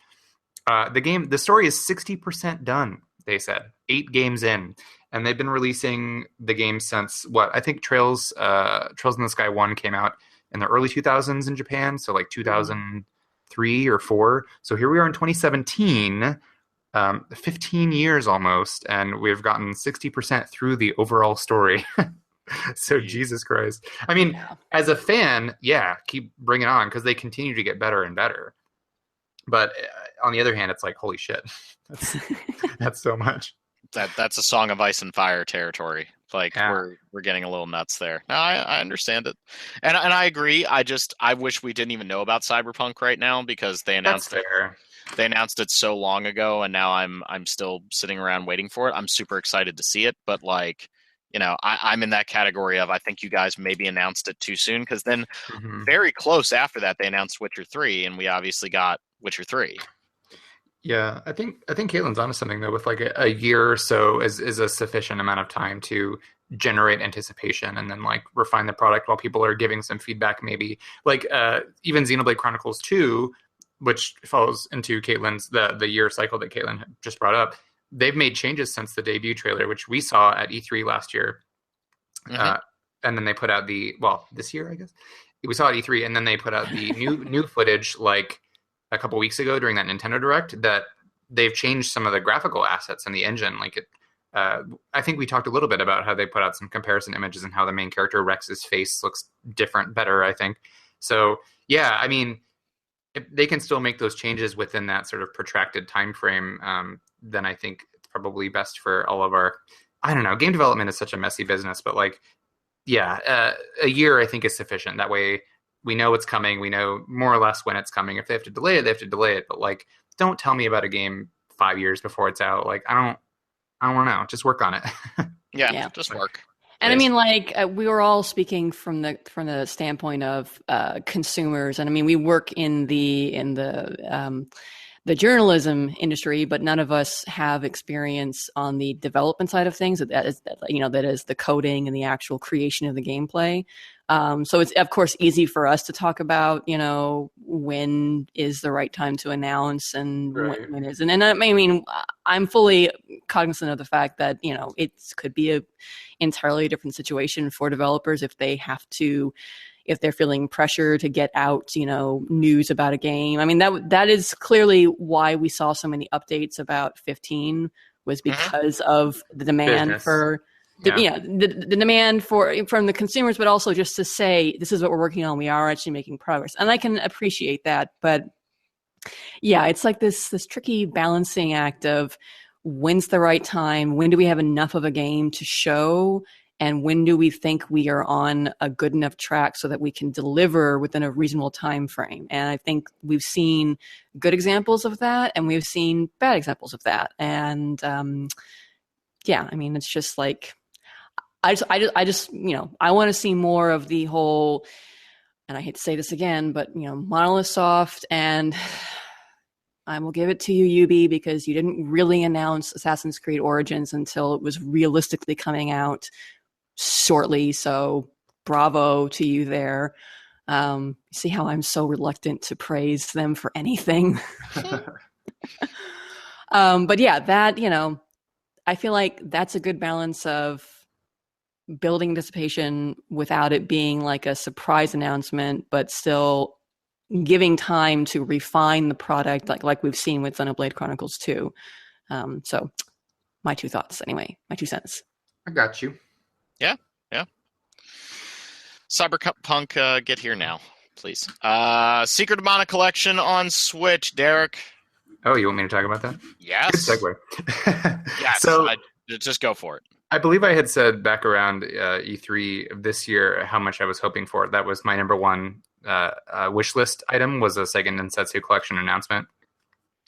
the story is 60% done, they said. 8 games in. And they've been releasing the game since, I think Trails in the Sky 1 came out in the early 2000s in Japan, so like 2003 or 4. So here we are in 2017, 15 years almost, and we've gotten 60% through the overall story. So Jesus Christ. I mean, as a fan, keep bringing on, because they continue to get better and better. But on the other hand, it's like, holy shit. That's so much. That's a Song of Ice and Fire territory. Like, we're getting a little nuts there. No, I understand it, and I agree. I wish we didn't even know about Cyberpunk right now, because they announced it. They announced it so long ago, and now I'm still sitting around waiting for it. I'm super excited to see it, but I'm in that category of, I think you guys maybe announced it too soon, because then very close after that they announced Witcher 3, and we obviously got Witcher 3. Yeah, I think Caitlin's onto something, though. With like a year or so is a sufficient amount of time to generate anticipation and then like refine the product while people are giving some feedback. Maybe like even Xenoblade Chronicles 2, which falls into Caitlin's the year cycle that Caitlin just brought up. They've made changes since the debut trailer, which we saw at E3 last year, and then they put out this year, I guess we saw at E3, and then they put out the new footage like a couple weeks ago during that Nintendo Direct, that they've changed some of the graphical assets in the engine. Like I think we talked a little bit about how they put out some comparison images and how the main character Rex's face looks better, I think. So yeah, I mean, if they can still make those changes within that sort of protracted time frame, then I think it's probably best for all of our, I don't know, game development is such a messy business, but like, a year I think is sufficient. That way we know it's coming. We know more or less when it's coming. If they have to delay it, they have to delay it. But like, don't tell me about a game 5 years before it's out. Like, I don't want to know. Just work on it. Just work. And I mean, like, we were all speaking from the standpoint of consumers, and I mean, we work in the journalism industry, but none of us have experience on the development side of things. That is the coding and the actual creation of the gameplay. So it's, of course, easy for us to talk about, when is the right time to announce and when is. And I mean, I'm fully cognizant of the fact that, it could be a entirely different situation for developers if they're feeling pressure to get out, news about a game. I mean, that is clearly why we saw so many updates about 15 was because of the demand for the demand from the consumers, but also just to say, this is what we're working on. We are actually making progress. And I can appreciate that. But yeah, it's like this tricky balancing act of when's the right time? When do we have enough of a game to show? And when do we think we are on a good enough track so that we can deliver within a reasonable time frame? And I think we've seen good examples of that, and we've seen bad examples of that. And I mean, it's just like I just I want to see more of the whole. And I hate to say this again, but Monolith Soft, and I will give it to you, Ubi, because you didn't really announce Assassin's Creed Origins until it was realistically coming out shortly, so bravo to you there. See how I'm so reluctant to praise them for anything. But yeah, that, I feel like that's a good balance of building anticipation without it being like a surprise announcement, but still giving time to refine the product, like we've seen with Xenoblade Chronicles 2. So my 2 thoughts anyway, my 2 cents. I got you. Yeah. Cyberpunk, get here now, please. Secret of Mana Collection on Switch, Derek. Oh, you want me to talk about that? Yes. Good segue. Yes. So just go for it. I believe I had said back around E3 of this year how much I was hoping for. That was my number one wish list item, was a Sega Densetsu Collection announcement.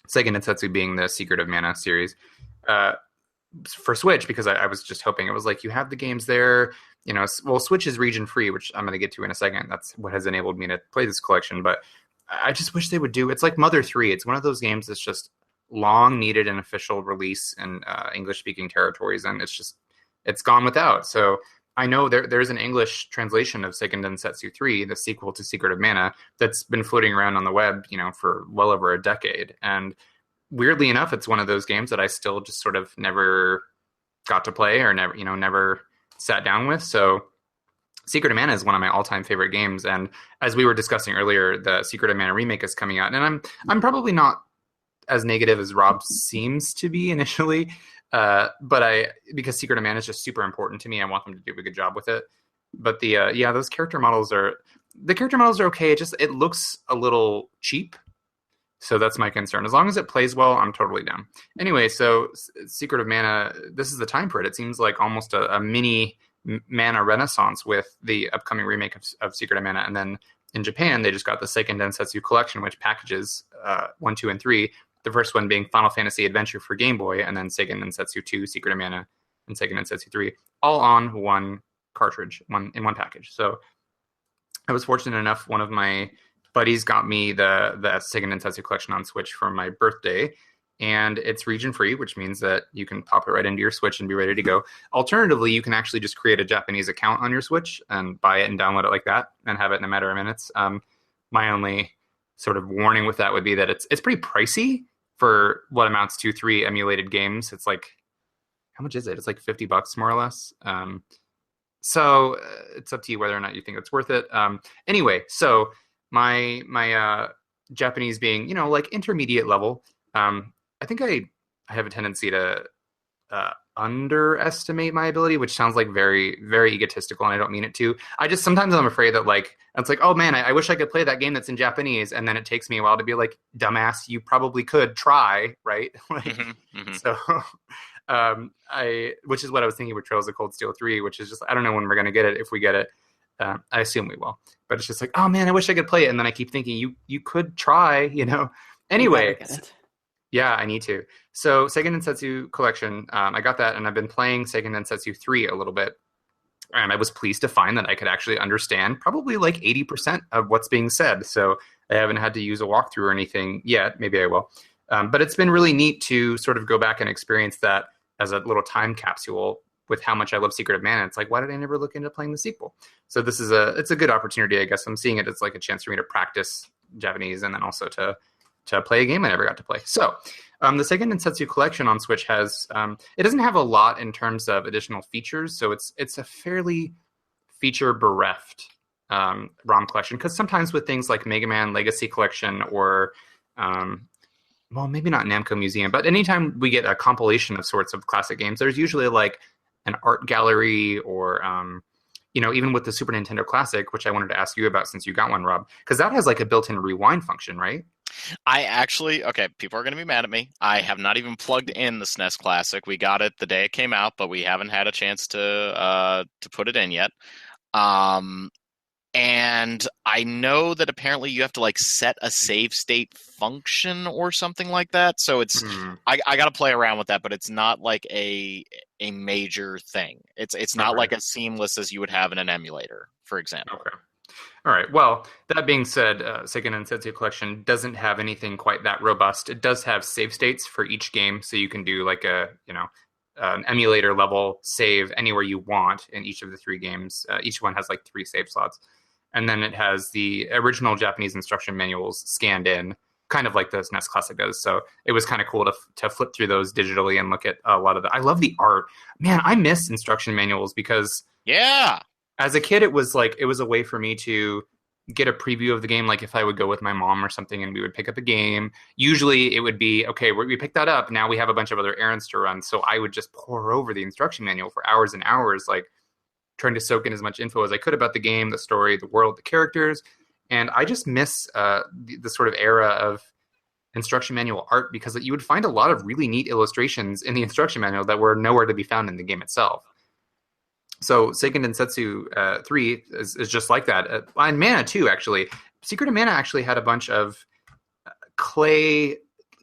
Sega Densetsu being the Secret of Mana series. For Switch, because I was just hoping. It was like, you have the games there, Switch is region free, which I'm going to get to in a second. That's what has enabled me to play this collection. But I just wish they would do, it's like Mother 3. It's one of those games that's just long needed an official release in English speaking territories. And it's gone without. So I know there's an English translation of Seiken Densetsu 3, the sequel to Secret of Mana, that's been floating around on the web, for well over a decade. And weirdly enough, it's one of those games that I still just sort of never got to play or never sat down with. So Secret of Mana is one of my all-time favorite games. And as we were discussing earlier, the Secret of Mana remake is coming out. And I'm probably not as negative as Rob seems to be initially. Because Secret of Mana is just super important to me. I want them to do a good job with it. But those character models are okay. It looks a little cheap. So that's my concern. As long as it plays well, I'm totally down. Anyway, so Secret of Mana, this is the time for it. It seems like almost a mini Mana renaissance with the upcoming remake of Secret of Mana. And then in Japan, they just got the Seiken Densetsu Collection, which packages 1, 2, and 3. The first one being Final Fantasy Adventure for Game Boy, and then Seiken Densetsu 2, Secret of Mana, and Seiken Densetsu 3, all on one cartridge, in one package. So I was fortunate enough, one of my buddies got me the Seiken Densetsu Collection on Switch for my birthday, and it's region free, which means that you can pop it right into your Switch and be ready to go. Alternatively, you can actually just create a Japanese account on your Switch and buy it and download it like that and have it in a matter of minutes. My only sort of warning with that would be that it's pretty pricey for what amounts to 3 emulated games. It's like, how much is it? It's like $50 more or less. So it's up to you whether or not you think it's worth it. Anyway, so my Japanese being, like intermediate level, I think I have a tendency to underestimate my ability, which sounds like very, very egotistical, and I don't mean it to. Sometimes I'm afraid that it's like, oh man, I wish I could play that game that's in Japanese, and then it takes me a while to be like, dumbass, you probably could try, right? So, which is what I was thinking with Trails of Cold Steel 3, which is just, I don't know when we're going to get it, if we get it. I assume we will, but it's just like, oh man, I wish I could play it, and then I keep thinking, you could try, Anyway, yeah, I need to. So Seiken Densetsu Collection, I got that, and I've been playing Seiken Densetsu 3 a little bit, and I was pleased to find that I could actually understand probably like 80% of what's being said. So I haven't had to use a walkthrough or anything yet. Maybe I will. But it's been really neat to sort of go back and experience that as a little time capsule with how much I love Secret of Mana, it's like, why did I never look into playing the sequel? So this is it's a good opportunity, I guess. I'm seeing it as like a chance for me to practice Japanese and then also to play a game I never got to play. So the Seiken Densetsu Collection on Switch has it doesn't have a lot in terms of additional features, so it's a fairly feature bereft ROM collection, because sometimes with things like Mega Man Legacy Collection or well, maybe not Namco Museum, but anytime we get a compilation of sorts of classic games, there's usually like an art gallery or even with the Super Nintendo Classic, which I wanted to ask you about since you got one, Rob, because that has like a built-in rewind function, right? I actually, okay, people are going to be mad at me. I have not even plugged in the SNES Classic. We got it the day it came out, but we haven't had a chance to put it in yet. And I know that apparently you have to like set a save state function or something like that. So it's I got to play around with that, but it's not like a major thing. It's not like as seamless as you would have in an emulator, for example. Okay. All right. Well, that being said, Seiken Densetsu Collection doesn't have anything quite that robust. It does have save states for each game, so you can do like an emulator level save anywhere you want in each of the 3 games. Each one has like 3 save slots. And then it has the original Japanese instruction manuals scanned in, kind of like the SNES Classic does. So it was kind of cool to flip through those digitally and look at a lot of I love the art. Man, I miss instruction manuals because as a kid, it was a way for me to get a preview of the game. Like if I would go with my mom or something and we would pick up a game, usually it would be, okay, we picked that up. Now we have a bunch of other errands to run. So I would just pore over the instruction manual for hours and hours, like trying to soak in as much info as I could about the game, the story, the world, the characters. And I just miss the sort of era of instruction manual art, because you would find a lot of really neat illustrations in the instruction manual that were nowhere to be found in the game itself. So Seiken Densetsu 3 is just like that. And Mana 2, actually. Secret of Mana actually had a bunch of clay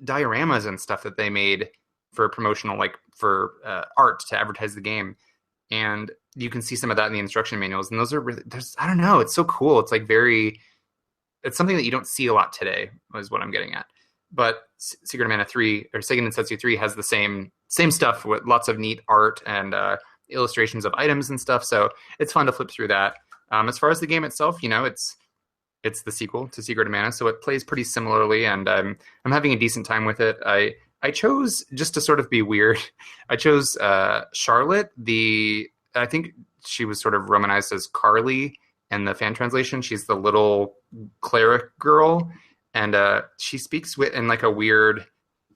dioramas and stuff that they made for promotional, like for art to advertise the game. And you can see some of that in the instruction manuals. And those are really, I don't know, it's so cool. It's like it's something that you don't see a lot today, is what I'm getting at. But Secret of Mana 3, or Seiken Densetsu 3, has the same stuff with lots of neat art and illustrations of items and stuff. So it's fun to flip through that. As far as the game itself, it's the sequel to Secret of Mana, so it plays pretty similarly, and I'm having a decent time with it. I chose, just to sort of be weird, I chose Charlotte. I think she was sort of romanized as Carly in the fan translation. She's the little cleric girl, and she speaks in like a weird.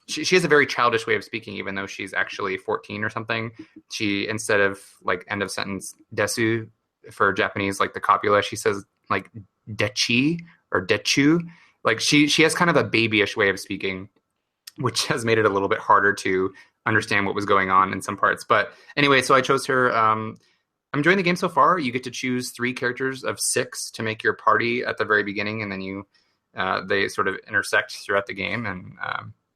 She has a very childish way of speaking, even though she's actually 14 or something. She, instead of like end of sentence desu for Japanese, like the copula, she says like dechi or dechu. Like she has kind of a babyish way of speaking, which has made it a little bit harder to understand what was going on in some parts. But anyway, so I chose her. I'm enjoying the game so far. You get to choose 3 characters of 6 to make your party at the very beginning, and then they sort of intersect throughout the game. And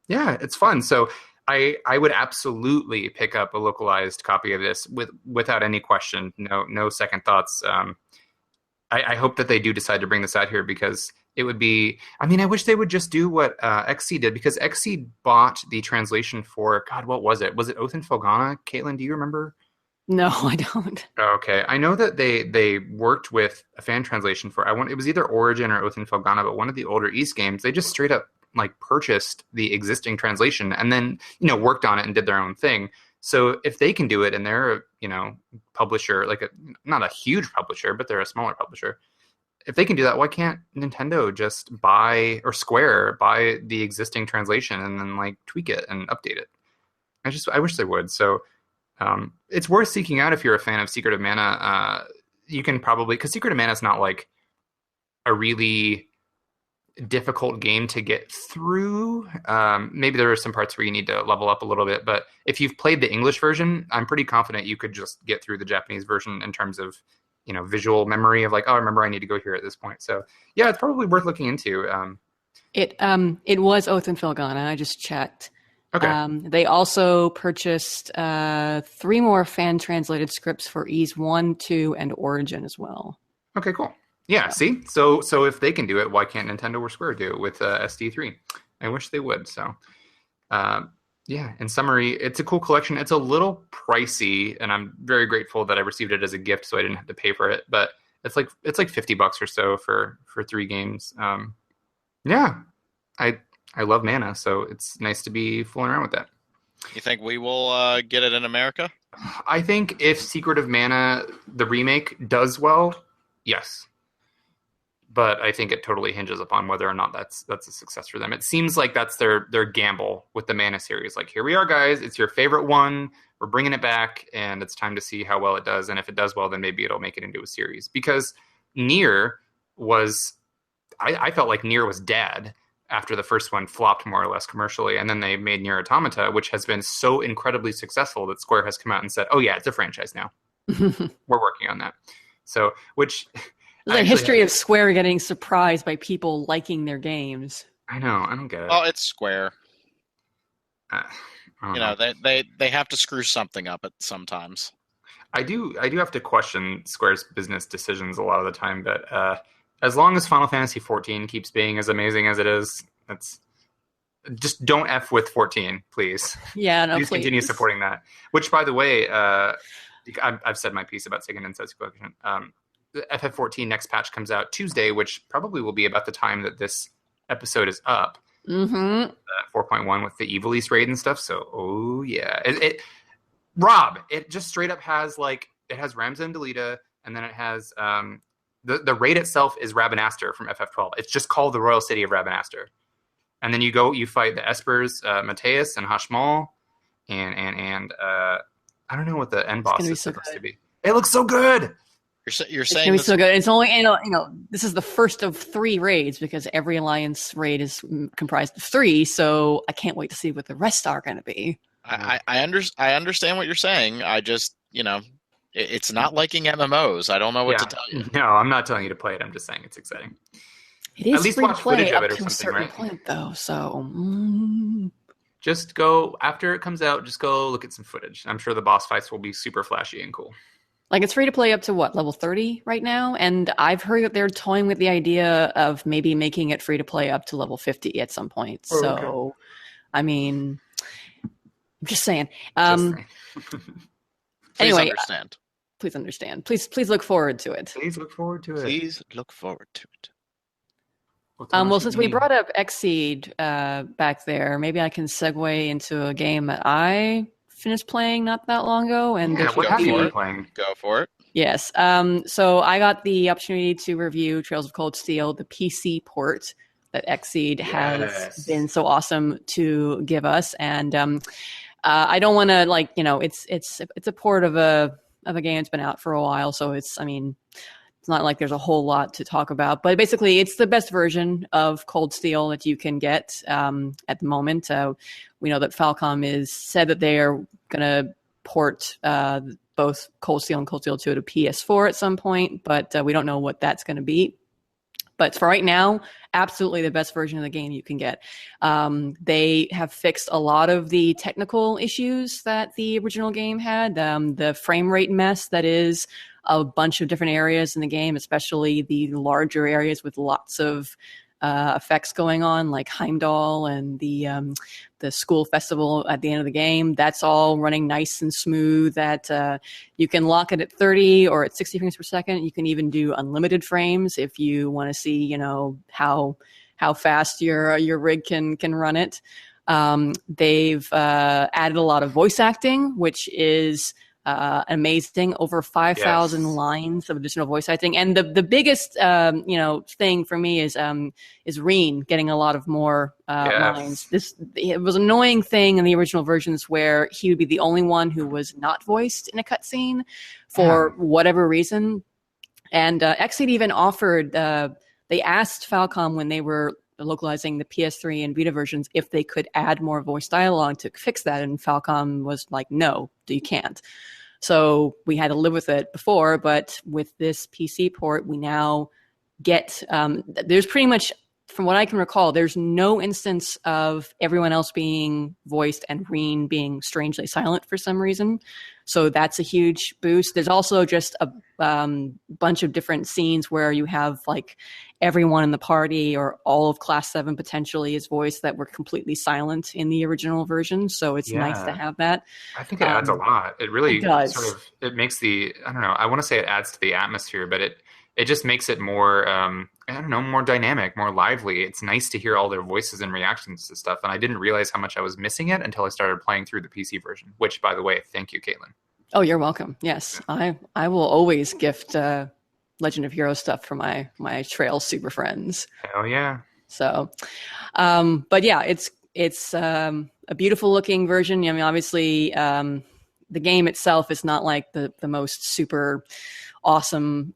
yeah, it's fun. So I would absolutely pick up a localized copy of this without any question. No second thoughts. I hope that they do decide to bring this out here, because it would be, I mean, I wish they would just do what XC did, because XC bought the translation for, God, what was it? Was it Oath and Felghana? Caitlin, do you remember? No, I don't. Okay. I know that they worked with a fan translation for, it was either Origin or Oath and Felghana, but one of the older East games, they just straight up like purchased the existing translation and then, worked on it and did their own thing. So if they can do it, and they're a, publisher, like not a huge publisher, but they're a smaller publisher. If they can do that, why can't Nintendo just Square buy the existing translation and then like tweak it and update it? I wish they would. So it's worth seeking out if you're a fan of Secret of Mana. You can probably, because Secret of Mana is not like a really difficult game to get through. Maybe there are some parts where you need to level up a little bit, but if you've played the English version, I'm pretty confident you could just get through the Japanese version in terms of visual memory of like, oh, remember I need to go here at this point. So yeah, it's probably worth looking into. It was Oath and Felghana. I just checked. Okay. They also purchased 3 more fan translated scripts for Ys 1, 2, and Origin as well. Okay, cool. Yeah, see? So if they can do it, why can't Nintendo or Square do it with SD3? I wish they would. So Yeah, in summary, it's a cool collection. It's a little pricey, and I'm very grateful that I received it as a gift, so I didn't have to pay for it. But it's like $50 or so for 3 games. Yeah, I love Mana, so it's nice to be fooling around with that. You think we will get it in America? I think if Secret of Mana, the remake, does well, yes. But I think it totally hinges upon whether or not that's a success for them. It seems like that's their gamble with the Mana series. Like, here we are, guys. It's your favorite one. We're bringing it back, and it's time to see how well it does. And if it does well, then maybe it'll make it into a series. Because Nier was, I felt like Nier was dead after the first one flopped more or less commercially, and then they made Nier Automata, which has been so incredibly successful that Square has come out and said, "Oh yeah, it's a franchise now. We're working on that." So, which. There's a history of Square getting surprised by people liking their games. I know. I don't get it. Oh, it's Square. You know, they have to screw something up at sometimes. I do have to question Square's business decisions a lot of the time, but as long as Final Fantasy XIV keeps being as amazing as it is, that's just don't F with 14, please. Yeah, no, please continue supporting that. Which, by the way, I've said my piece about Sega Densetsu Collection. The FF14 next patch comes out Tuesday, which probably will be about the time that this episode is up. 4.1 with the Evil East raid and stuff. So, oh yeah, Rob, it just straight up has it has Ramza and Delita, and then it has the raid itself is Rabanastre from FF12. It's just called the Royal City of Rabanastre, and then you fight the Espers, Mateus and Hashmal, and I don't know what the end boss is supposed to be. It looks so good. You're saying it's gonna be so good. It's only this is the first of 3 raids because every Alliance raid is comprised of 3. So I can't wait to see what the rest are going to be. I understand what you're saying. I just it's not liking MMOs. I don't know what to tell you. No, I'm not telling you to play it. I'm just saying it's exciting. It is at least free watch to play footage of up it or to a something, certain right? point, though. So just go after it comes out. Just go look at some footage. I'm sure the boss fights will be super flashy and cool. It's free to play up to what, level 30 right now? And I've heard that they're toying with the idea of maybe making it free to play up to level 50 at some point. Oh, so, okay. I mean, I'm just saying. Please Anyway, understand. Please understand. Please look forward to it. Please look forward to it. Please look forward to it. Well, since we brought up Xseed back there, maybe I can segue into a game that I finished playing not that long ago. And what have you been playing? Go for it. Yes. So I got the opportunity to review Trails of Cold Steel, the PC port that Xseed has been so awesome to give us. And I don't want to it's a port of a game that's been out for a while, so it's not like there's a whole lot to talk about, but basically it's the best version of Cold Steel that you can get at the moment. We know that Falcom is said that they are going to port both Cold Steel and Cold Steel 2 to PS4 at some point, but we don't know what that's going to be. But for right now, absolutely the best version of the game you can get. They have fixed a lot of the technical issues that the original game had. The frame rate mess that is a bunch of different areas in the game, especially the larger areas with lots of effects going on, like Heimdall and the school festival at the end of the game. That's all running nice and smooth. That you can lock it at 30 or at 60 frames per second. You can even do unlimited frames if you want to see, how fast your rig can run it. They've added a lot of voice acting, which is amazing. Over 5,000 lines of additional voice acting, and the biggest thing for me is Reen getting a lot of more lines. It was an annoying thing in the original versions where he would be the only one who was not voiced in a cutscene for whatever reason. And Xseed even offered. They asked Falcom when they were localizing the PS3 and Vita versions if they could add more voice dialogue to fix that, and Falcom was like, no, you can't. So we had to live with it before, but with this PC port, we now get there's pretty much from what I can recall, there's no instance of everyone else being voiced and Reen being strangely silent for some reason. So that's a huge boost. There's also just a bunch of different scenes where you have like everyone in the party or all of Class 7 potentially is voiced that were completely silent in the original version. So it's nice to have that. I think it adds a lot. It really does. it makes I don't know, I want to say it adds to the atmosphere, but it just makes it more, I don't know, more dynamic, more lively. It's nice to hear all their voices and reactions to stuff. And I didn't realize how much I was missing it until I started playing through the PC version, which, by the way, thank you, Caitlin. Oh, you're welcome. Yes, I will always gift Legend of Heroes stuff for my Trail super friends. Hell yeah. So, but yeah, it's a beautiful looking version. I mean, obviously, the game itself is not like the most super awesome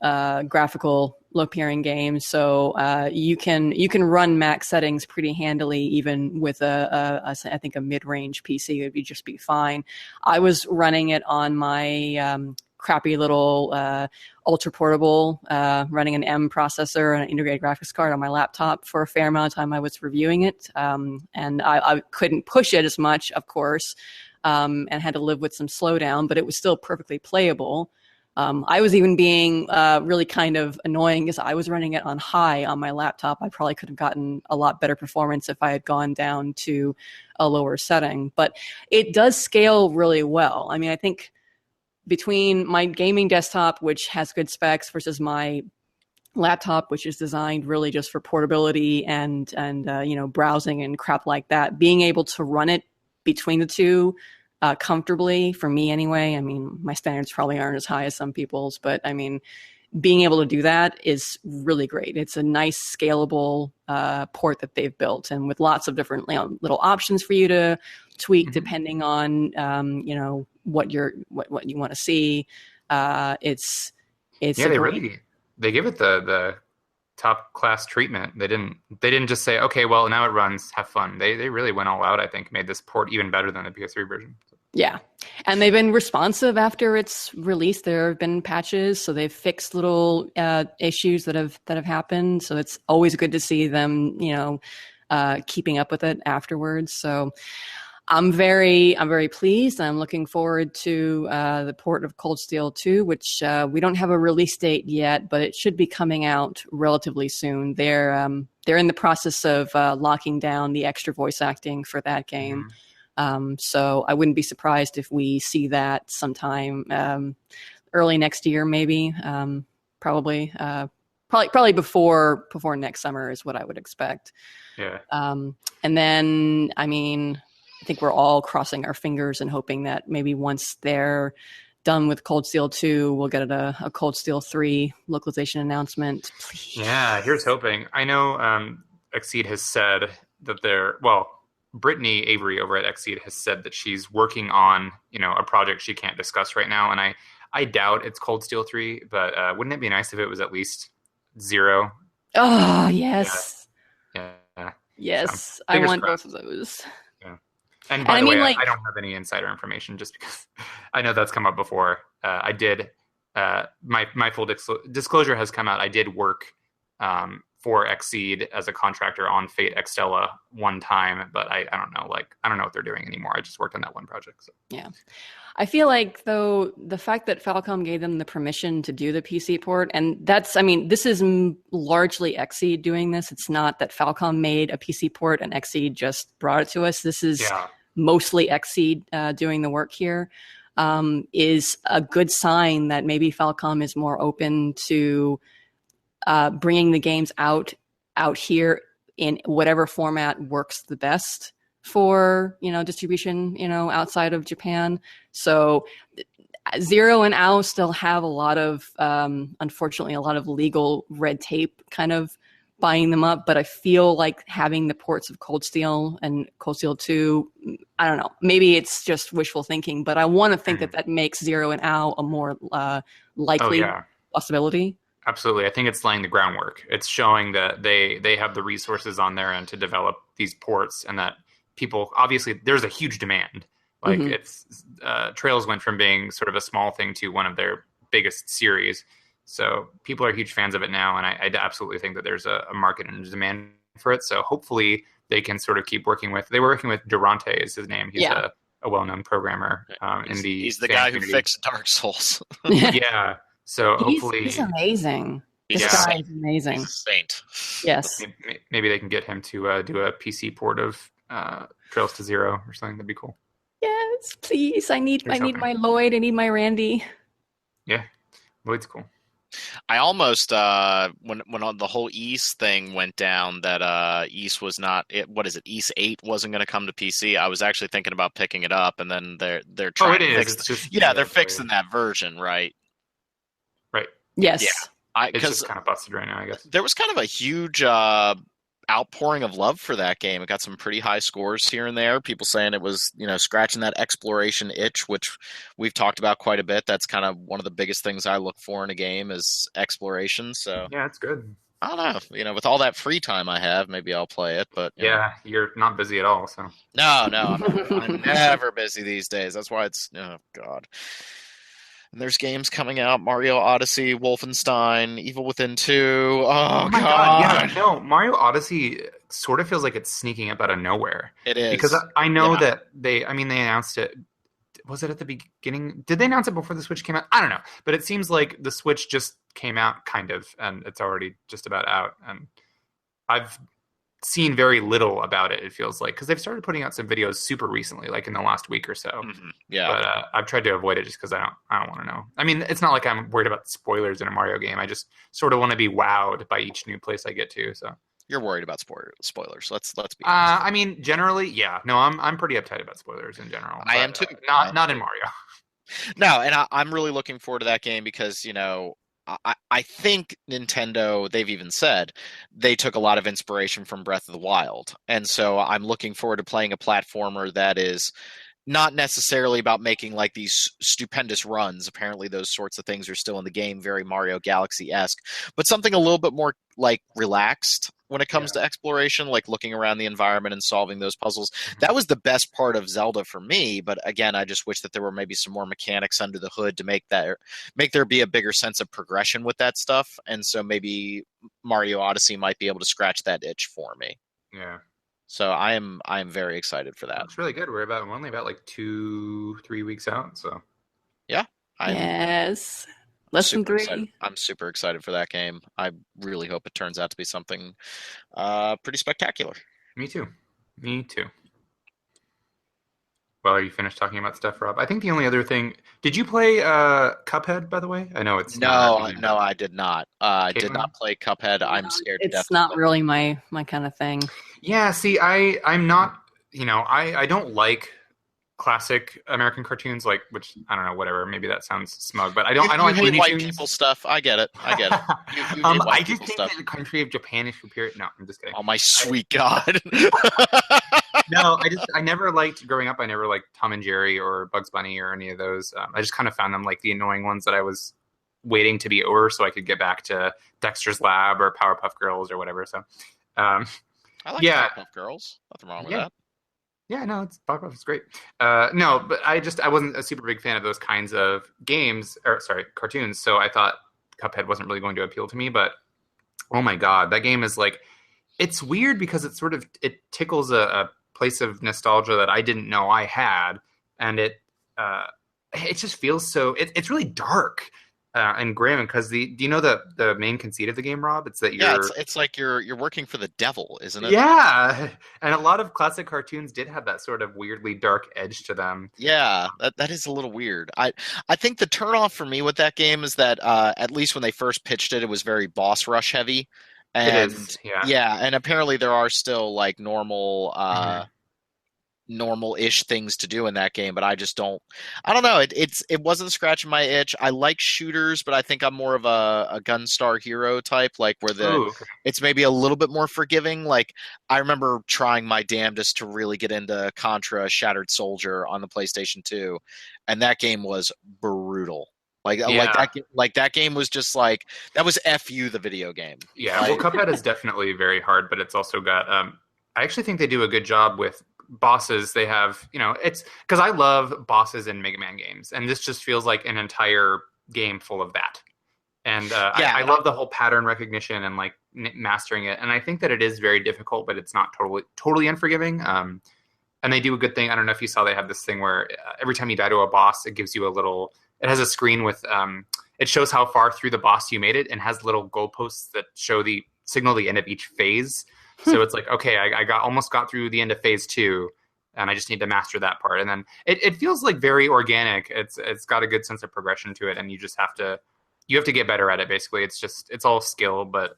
graphical appearing game, so you can run max settings pretty handily, even with I think a mid-range PC would just be fine. I was running it on my crappy little ultra portable, running an M processor and an integrated graphics card on my laptop for a fair amount of time. I was reviewing it, and I couldn't push it as much, of course, and had to live with some slowdown, but it was still perfectly playable. I was even being really kind of annoying because I was running it on high on my laptop. I probably could have gotten a lot better performance if I had gone down to a lower setting. But it does scale really well. I mean, I think between my gaming desktop, which has good specs, versus my laptop, which is designed really just for portability and browsing and crap like that, being able to run it between the two comfortably, for me anyway. I mean, my standards probably aren't as high as some people's, but I mean, being able to do that is really great. It's a nice scalable port that they've built, and with lots of different little options for you to tweak depending on what you want to see. They give it the top class treatment. They didn't just say, okay, well, now it runs, have fun. They really went all out, I think, made this port even better than the PS3 version. Yeah. And they've been responsive after it's released. There have been patches, so they've fixed little issues that have happened. So it's always good to see them, keeping up with it afterwards. So I'm very pleased. I'm looking forward to the port of Cold Steel 2, which we don't have a release date yet, but it should be coming out relatively soon. They're in the process of locking down the extra voice acting for that game. So I wouldn't be surprised if we see that sometime early next year, maybe. Probably before next summer is what I would expect. Yeah. And then, I mean, I think we're all crossing our fingers and hoping that maybe once they're done with Cold Steel 2, we'll get a Cold Steel 3 localization announcement. Please. Yeah, here's hoping. I know Exceed has said that Brittany Avery over at Exceed has said that she's working on, a project she can't discuss right now. And I doubt it's Cold Steel 3, but wouldn't it be nice if it was at least 0? Oh, yes. Yeah. Yes. So, I want crossed. both of those. Yeah. And by the way, I don't have any insider information just because I know that's come up before. I did, my full disclosure has come out. I did work for Exceed as a contractor on Fate Extella one time, but I don't know, I don't know what they're doing anymore. I just worked on that one project. So. Yeah. I feel like, though, the fact that Falcom gave them the permission to do the PC port, and this is largely Exceed doing this. It's not that Falcom made a PC port and Exceed just brought it to us. This is mostly Exceed doing the work here, is a good sign that maybe Falcom is more open to bringing the games out here in whatever format works the best for distribution outside of Japan. So Zero and OW still have a lot of unfortunately a lot of legal red tape kind of buying them up, but I feel like having the ports of Cold Steel and Cold Steel 2, I don't know, maybe it's just wishful thinking, but I want to think that makes Zero and OW a more likely possibility. Absolutely. I think it's laying the groundwork. It's showing that they have the resources on their end to develop these ports, and that people, obviously, there's a huge demand. It's Trails went from being sort of a small thing to one of their biggest series. So people are huge fans of it now, and I absolutely think that there's a market and a demand for it. So hopefully they can sort of keep working with. They were working with Durante is his name. He's a well-known programmer he's the guy community. who fixed Dark Souls. Yeah. So hopefully he's amazing. This Yeah. guy is amazing. He's a saint. Yes. maybe they can get him to do a PC port of Trails to Zero or something. That'd be cool. Yes, please. I need Here's my Lloyd. I need my Randy. Yeah, Lloyd's cool. I almost when the whole Ys thing went down that Ys was not what is it, Ys 8 wasn't going to come to PC. I was actually thinking about picking it up, and then they're trying to fix they're fixing that version, right? Right. Yes. Yeah. It's just kind of busted right now, I guess. There was kind of a huge outpouring of love for that game. It got some pretty high scores here and there. People saying it was, scratching that exploration itch, which we've talked about quite a bit. That's kind of one of the biggest things I look for in a game is exploration. So yeah, it's good. I don't know. With all that free time I have, maybe I'll play it. But you're not busy at all. So no, I'm never busy these days. That's why it's God. And there's games coming out: Mario Odyssey, Wolfenstein, Evil Within 2. Oh my God. Yeah, no, Mario Odyssey sort of feels like it's sneaking up out of nowhere. It is. Because I know that they announced it. Was it at the beginning? Did they announce it before the Switch came out? I don't know. But it seems like the Switch just came out kind of, and it's already just about out. And I've seen very little about it, it feels like, because they've started putting out some videos super recently, like in the last week or so. Mm-hmm. Yeah, but I've tried to avoid it just because I don't want to know. I mean, it's not like I'm worried about spoilers in a Mario game. I just sort of want to be wowed by each new place I get to. So you're worried about spoilers. Let's be honest. I mean, generally, yeah. No, I'm pretty uptight about spoilers in general. I am too. Not in Mario. No, and I'm really looking forward to that game because I think Nintendo, they've even said they took a lot of inspiration from Breath of the Wild. And so I'm looking forward to playing a platformer that is not necessarily about making like these stupendous runs. Apparently those sorts of things are still in the game, very Mario Galaxy-esque, but something a little bit more like relaxed when it comes to exploration, like looking around the environment and solving those puzzles. That was the best part of Zelda for me. But again, I just wish that there were maybe some more mechanics under the hood to make there be a bigger sense of progression with that stuff. And so maybe Mario Odyssey might be able to scratch that itch for me. Yeah. So I am very excited for that. It's really good. We're only about like 2-3 weeks out. So yeah. Yes. Less than 3. Excited. I'm super excited for that game. I really hope it turns out to be something pretty spectacular. Me too. Well, are you finished talking about stuff, Rob? I think the only other thing... Did you play Cuphead, by the way? I know it's... No, I did not. I did not play Cuphead. I'm scared to death. It's not really my kind of thing. Yeah, see, I'm not... I don't like classic American cartoons, like, which I don't know, whatever. Maybe that sounds smug, but I don't like hate Looney white Tunes. people stuff. I get it. You hate I white just people think stuff. that the country of Japan is superior. No, I'm just kidding. Oh my sweet God! No, I never liked growing up. I never liked Tom and Jerry or Bugs Bunny or any of those. I just kind of found them like the annoying ones that I was waiting to be over so I could get back to Dexter's Lab or Powerpuff Girls or whatever. So, I like Powerpuff Girls. Nothing wrong with that. Yeah, no, Powerpuff is great. No, but I wasn't a super big fan of those kinds of cartoons. So I thought Cuphead wasn't really going to appeal to me. But oh my God, that game is like, it's weird because it tickles a place of nostalgia that I didn't know I had, and it just feels so. It's really dark and grim because do you know the main conceit of the game, Rob? It's that it's like you're working for the devil, isn't it? Yeah, and a lot of classic cartoons did have that sort of weirdly dark edge to them. Yeah, that is a little weird. I think the turnoff for me with that game is that at least when they first pitched it, it was very boss rush heavy. And it is, yeah. And apparently there are still like normal-ish things to do in that game, but I don't know. It wasn't scratching my itch. I like shooters, but I think I'm more of a Gunstar Hero type, like where it's maybe a little bit more forgiving. Like I remember trying my damnedest to really get into Contra Shattered Soldier on the PlayStation 2, and that game was brutal. That game was just like, that was FU the video game. Yeah, well, Cuphead is definitely very hard, but it's also got I actually think they do a good job with bosses. They have, it's because I love bosses in Mega Man games, and this just feels like an entire game full of that. And I love the whole pattern recognition and like mastering it. And I think that it is very difficult, but it's not totally unforgiving. And they do a good thing. I don't know if you saw, they have this thing where every time you die to a boss, it gives you it has a screen with, it shows how far through the boss you made it, and has little goalposts that signal the end of each phase. So it's like, okay, I almost got through the end of phase 2, and I just need to master that part. And then it feels like very organic. It's got a good sense of progression to it, and you just have to get better at it. Basically, it's all skill, but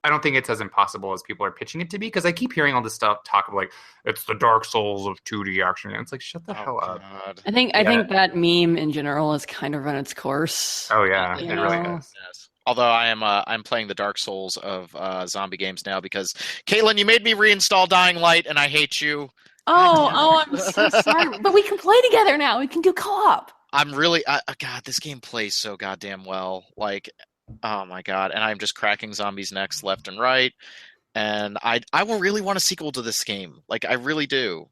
I don't think it's as impossible as people are pitching it to be, because I keep hearing all this talk of like, it's the Dark Souls of 2D action. And it's like, shut the hell up. I think that meme in general has kind of run its course. Oh yeah, it really has. Yes. Although I'm playing the Dark Souls of zombie games now because Caitlin, you made me reinstall Dying Light, and I hate you. I'm so sorry. But we can play together now. We can do co-op. I'm really God, this game plays so goddamn well. Like, oh my god, and I'm just cracking zombies' necks left and right. And I will really want a sequel to this game. Like, I really do.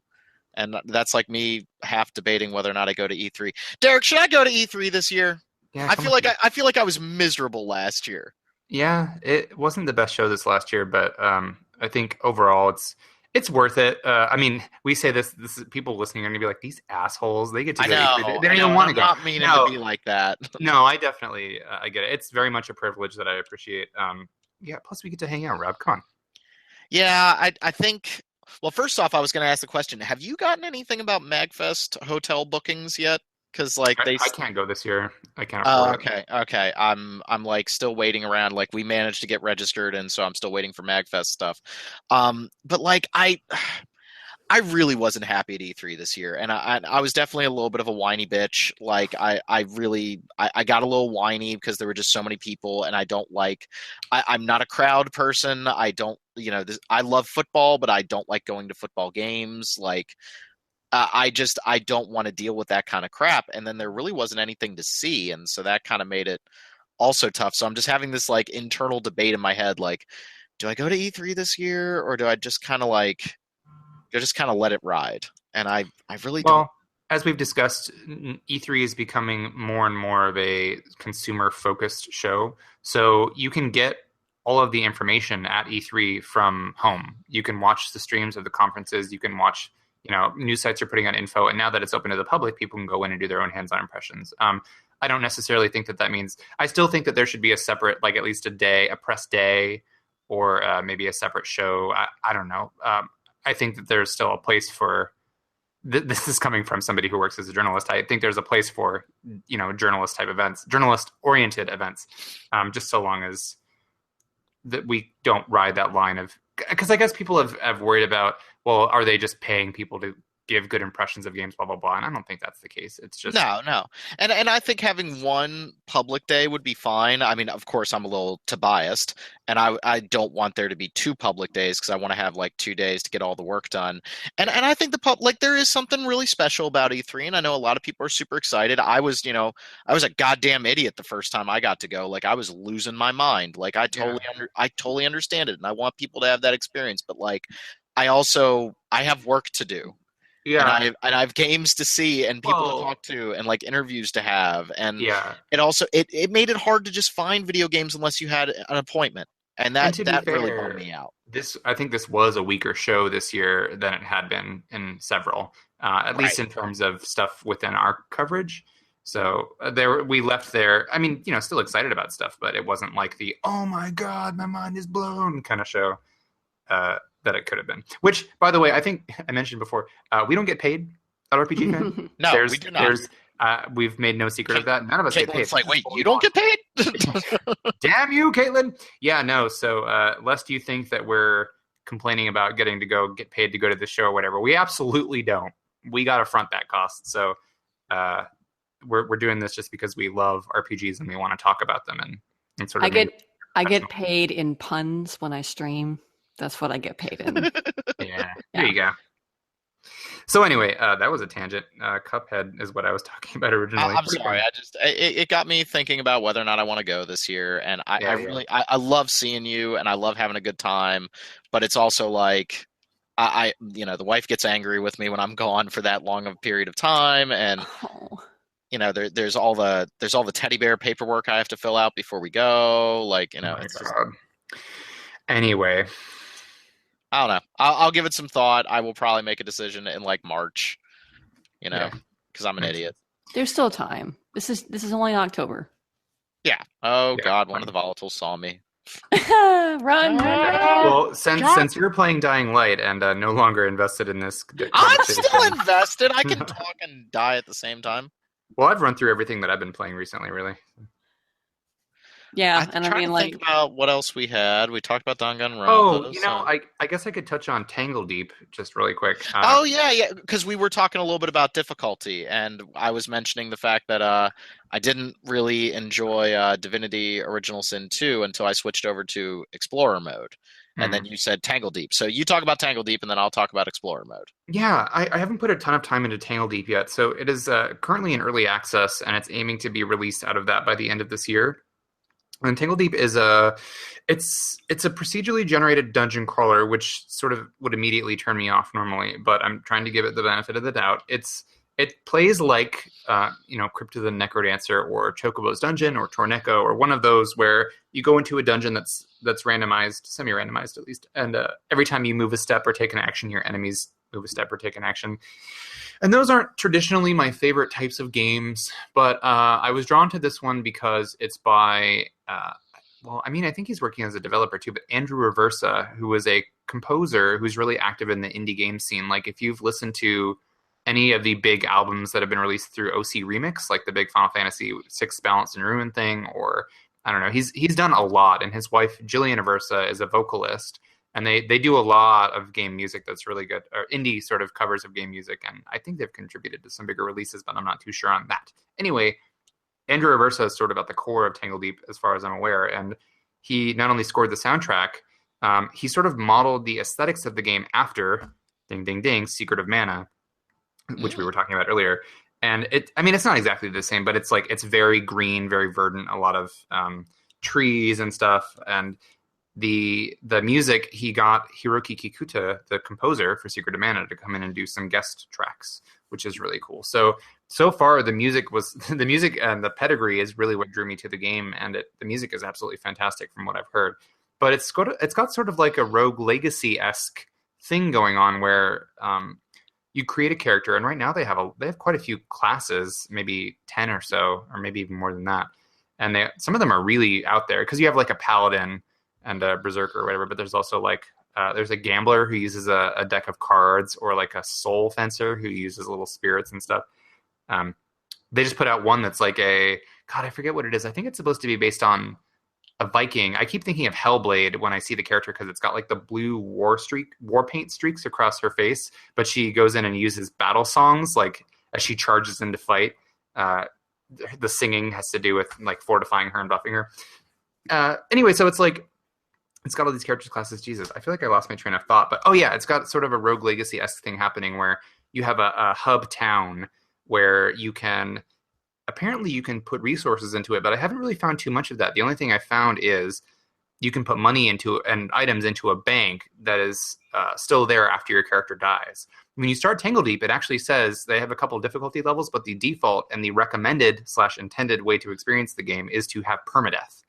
And that's like me half debating whether or not I go to E3. Derek, should I go to E3 this year? Yeah, I feel like I was miserable last year. Yeah, it wasn't the best show this last year, but I think overall it's worth it. I mean, we say this is, people listening are going to be like, these assholes, they get to go. They don't even want to go. I'm not meaning to be like that. No, I definitely, I get it. It's very much a privilege that I appreciate. Yeah, plus we get to hang out, Rob. Come on. Yeah, I think, well, first off, I was going to ask the question, have you gotten anything about MagFest hotel bookings yet? Because like I can't go this year. I can't afford it. Okay. I'm like still waiting around. Like, we managed to get registered, and so I'm still waiting for MagFest stuff. But like I really wasn't happy at E3 this year, and I was definitely a little bit of a whiny bitch. Like I got a little whiny because there were just so many people, and I don't like. I'm not a crowd person. I don't, I love football, but I don't like going to football games. Like. I don't want to deal with that kind of crap. And then there really wasn't anything to see. And so that kind of made it also tough. So I'm just having this like internal debate in my head. Like, do I go to E3 this year, or do I just kind of let it ride? And I really don't. Well, as we've discussed, E3 is becoming more and more of a consumer focused show. So you can get all of the information at E3 from home. You can watch the streams of the conferences. You can watch, news sites are putting out info, and now that it's open to the public, people can go in and do their own hands-on impressions. I don't necessarily think that means. I still think that there should be a separate, like at least a press day, or maybe a separate show. I don't know. I think that there's still a place for. This is coming from somebody who works as a journalist. I think there's a place for journalist type events, journalist-oriented events, just so long as that we don't ride that line of. Because I guess people have worried about, well, are they just paying people to give good impressions of games, blah, blah, blah. And I don't think that's the case. It's just... No. And I think having one public day would be fine. I mean, of course, I'm a little biased, and I don't want there to be two public days because I want to have like 2 days to get all the work done. And I think there is something really special about E3, and I know a lot of people are super excited. I was a goddamn idiot the first time I got to go. Like, I was losing my mind. Like, I totally understand it, and I want people to have that experience. But like, I have work to do. Yeah, and I have games to see and people to talk to and like interviews to have, and it also it made it hard to just find video games unless you had an appointment, and that really bummed me out. I think this was a weaker show this year than it had been in several, at least in terms of stuff within our coverage. So we left there. I mean, still excited about stuff, but it wasn't like the "oh my god, my mind is blown" kind of show. That it could have been. Which, by the way, I think I mentioned before, we don't get paid at RPG Fan. No, we do not. We've made no secret of that. None of us get paid. It's like, wait, you don't get paid? Damn you, Caitlin. Yeah, no. So lest you think that we're complaining about getting to go get paid to go to the show or whatever, we absolutely don't. We got to front that cost. So we're doing this just because we love RPGs and we want to talk about them and sort of. I get paid in puns when I stream. That's what I get paid in. Yeah, there you go. So anyway, that was a tangent. Cuphead is what I was talking about originally. I'm sorry. It got me thinking about whether or not I want to go this year. And I love seeing you and I love having a good time. But it's also like, the wife gets angry with me when I'm gone for that long of a period of time. And, there's all the teddy bear paperwork I have to fill out before we go. Like, it's just... Anyway, I don't know. I'll give it some thought. I will probably make a decision in like March, yeah. because I'm an idiot. There's still time. This is only October. Yeah. Oh Yeah, God, one fine. of the volatiles saw me. Run. Well, since John- since you're playing Dying Light and no longer invested in this I'm conversation, still invested. I can talk and die at the same time. well, I've run through everything that I've been playing recently, really. Yeah, I'm and I trying mean, to like, think about what else we had. We talked about Danganronpa. Oh, so- I guess I could touch on Tangle Deep just really quick. Oh yeah, because we were talking a little bit about difficulty, and I was mentioning the fact that I didn't really enjoy Divinity Original Sin 2 until I switched over to Explorer mode, and then you said Tangle Deep. So you talk about Tangle Deep, and then I'll talk about Explorer mode. Yeah, I haven't put a ton of time into Tangle Deep yet, so it is currently in early access, and it's aiming to be released out of that by the end of this year. And Tangle Deep is it's a procedurally generated dungeon crawler, which sort of would immediately turn me off normally, but I'm trying to give it the benefit of the doubt. It plays like Crypt of the Necrodancer or Chocobo's Dungeon or Torneko or one of those where you go into a dungeon that's randomized, semi-randomized at least, and every time you move a step or take an action, your enemies move a step or take an action. And those aren't traditionally my favorite types of games, but I was drawn to this one because it's by, I think he's working as a developer too, but Andrew Reversa, who is a composer who's really active in the indie game scene. Like if you've listened to any of the big albums that have been released through OC Remix, like the big Final Fantasy VI Balance and Ruin thing, or I don't know, he's done a lot, and his wife Jillian Aversa is a vocalist. And they do a lot of game music that's really good, or indie sort of covers of game music. And I think they've contributed to some bigger releases, but I'm not too sure on that. Anyway, Andrew Aversa is sort of at the core of Tangle Deep, as far as I'm aware. And he not only scored the soundtrack, he sort of modeled the aesthetics of the game after Ding Ding Ding, Secret of Mana, which we were talking about earlier. And it's not exactly the same, but it's very green, very verdant, a lot of trees and stuff. And the music, he got Hiroki Kikuta, the composer for Secret of Mana, to come in and do some guest tracks, which is really cool. So far the music and the pedigree is really what drew me to the game, and the music is absolutely fantastic from what I've heard. But it's got sort of like a Rogue Legacy-esque thing going on where you create a character, and right now they have quite a few classes, maybe 10 or so, or maybe even more than that. And some of them are really out there because you have like a paladin and a berserker or whatever, but there's also like there's a gambler who uses a deck of cards, or like a soul fencer who uses little spirits and stuff. They just put out one that's like I forget what it is. I think it's supposed to be based on a Viking. I keep thinking of Hellblade when I see the character because it's got like the blue war paint streaks across her face, but she goes in and uses battle songs like as she charges into fight. The singing has to do with like fortifying her and buffing her. Anyway, so it's got all these characters classes. Jesus, I feel like I lost my train of thought. But it's got sort of a Rogue Legacy-esque thing happening where you have a hub town where you can put resources into it. But I haven't really found too much of that. The only thing I found is you can put money into and items into a bank that is still there after your character dies. When you start Tangle Deep, it actually says they have a couple of difficulty levels, but the default and the recommended/intended way to experience the game is to have permadeath.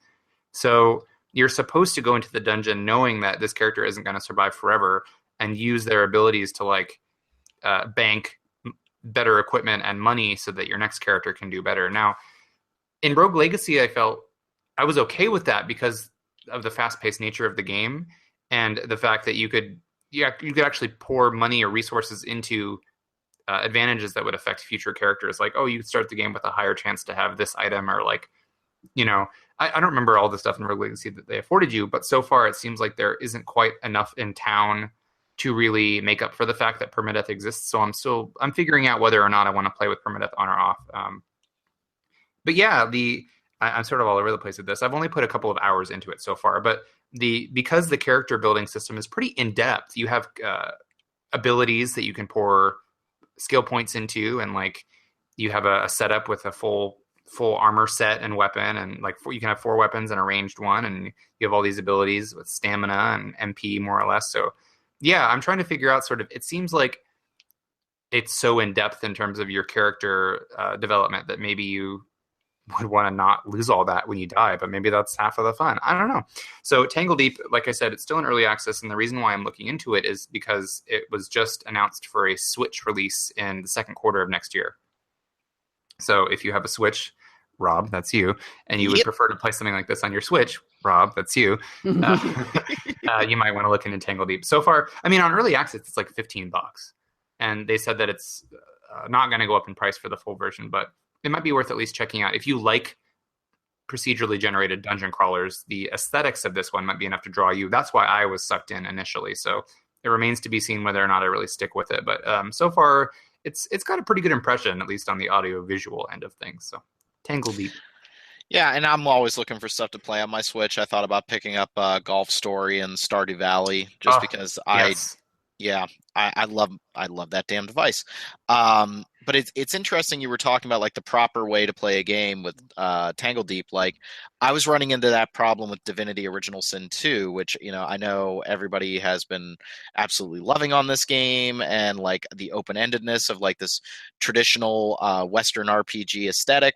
So you're supposed to go into the dungeon knowing that this character isn't going to survive forever and use their abilities to bank better equipment and money so that your next character can do better. Now, in Rogue Legacy, I felt I was okay with that because of the fast-paced nature of the game and the fact that you could actually pour money or resources into advantages that would affect future characters. Like, you start the game with a higher chance to have this item, or I don't remember all the stuff in Rogue Legacy that they afforded you, but so far it seems like there isn't quite enough in town to really make up for the fact that permadeath exists. So I'm figuring out whether or not I want to play with permadeath on or off. But yeah, I'm sort of all over the place with this. I've only put a couple of hours into it so far, but because the character building system is pretty in depth, you have abilities that you can pour skill points into, and like you have a setup with a full armor set and weapon, and you can have 4 weapons and a ranged one, and you have all these abilities with stamina and MP more or less. So yeah, I'm trying to figure out it seems like it's so in depth in terms of your character development that maybe you would want to not lose all that when you die, but maybe that's half of the fun. I don't know. So Tangle Deep, like I said, it's still in early access, and the reason why I'm looking into it is because it was just announced for a Switch release in the second quarter of next year. So if you have a Switch, Rob, that's you, and you would prefer to play something like this on your Switch, Rob, that's you, you might want to look into Tangle Deep. So far, I mean, on early access, it's like $15, and they said that it's not going to go up in price for the full version, but it might be worth at least checking out. If you like procedurally generated dungeon crawlers, the aesthetics of this one might be enough to draw you. That's why I was sucked in initially. So it remains to be seen whether or not I really stick with it. But so far, it's got a pretty good impression, at least on the audio visual end of things. So Tangle Deep. Yeah, and I'm always looking for stuff to play on my Switch. I thought about picking up Golf Story and Stardew Valley just because I love that damn device. But it's interesting you were talking about like the proper way to play a game with Tangle Deep. Like I was running into that problem with Divinity Original Sin 2, which, you know, I know everybody has been absolutely loving on this game, and like the open-endedness of like this traditional Western RPG aesthetic.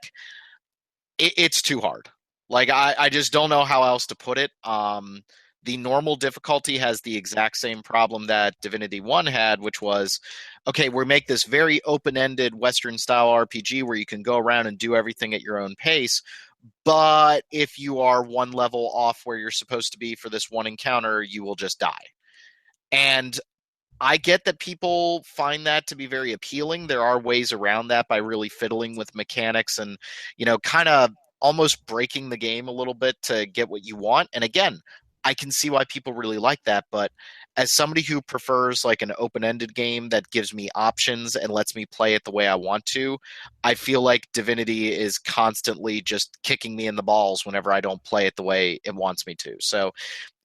It's too hard. Like I just don't know how else to put it. The normal difficulty has the exact same problem that Divinity 1 had, which was, okay, we make this very open-ended Western-style RPG where you can go around and do everything at your own pace, but if you are one level off where you're supposed to be for this one encounter, you will just die. And I get that people find that to be very appealing. There are ways around that by really fiddling with mechanics and, you know, kind of almost breaking the game a little bit to get what you want. And again, I can see why people really like that, but as somebody who prefers like an open-ended game that gives me options and lets me play it the way I want to, I feel like Divinity is constantly just kicking me in the balls whenever I don't play it the way it wants me to. So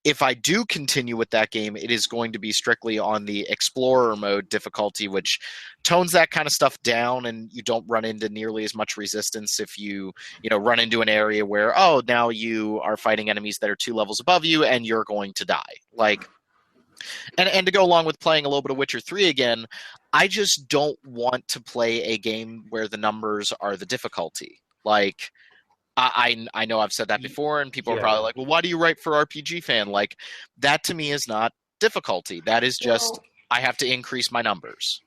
if I do continue with that game, it is going to be strictly on the Explorer mode difficulty, which tones that kind of stuff down, and you don't run into nearly as much resistance if you run into an area where, oh, now you are fighting enemies that are 2 levels above you and you're going to die. Like, and to go along with playing a little bit of Witcher 3 again, I just don't want to play a game where the numbers are the difficulty. Like, I know I've said that before, and people are probably like, well, why do you write for RPG Fan? Like, that to me is not difficulty. That is just, I have to increase my numbers.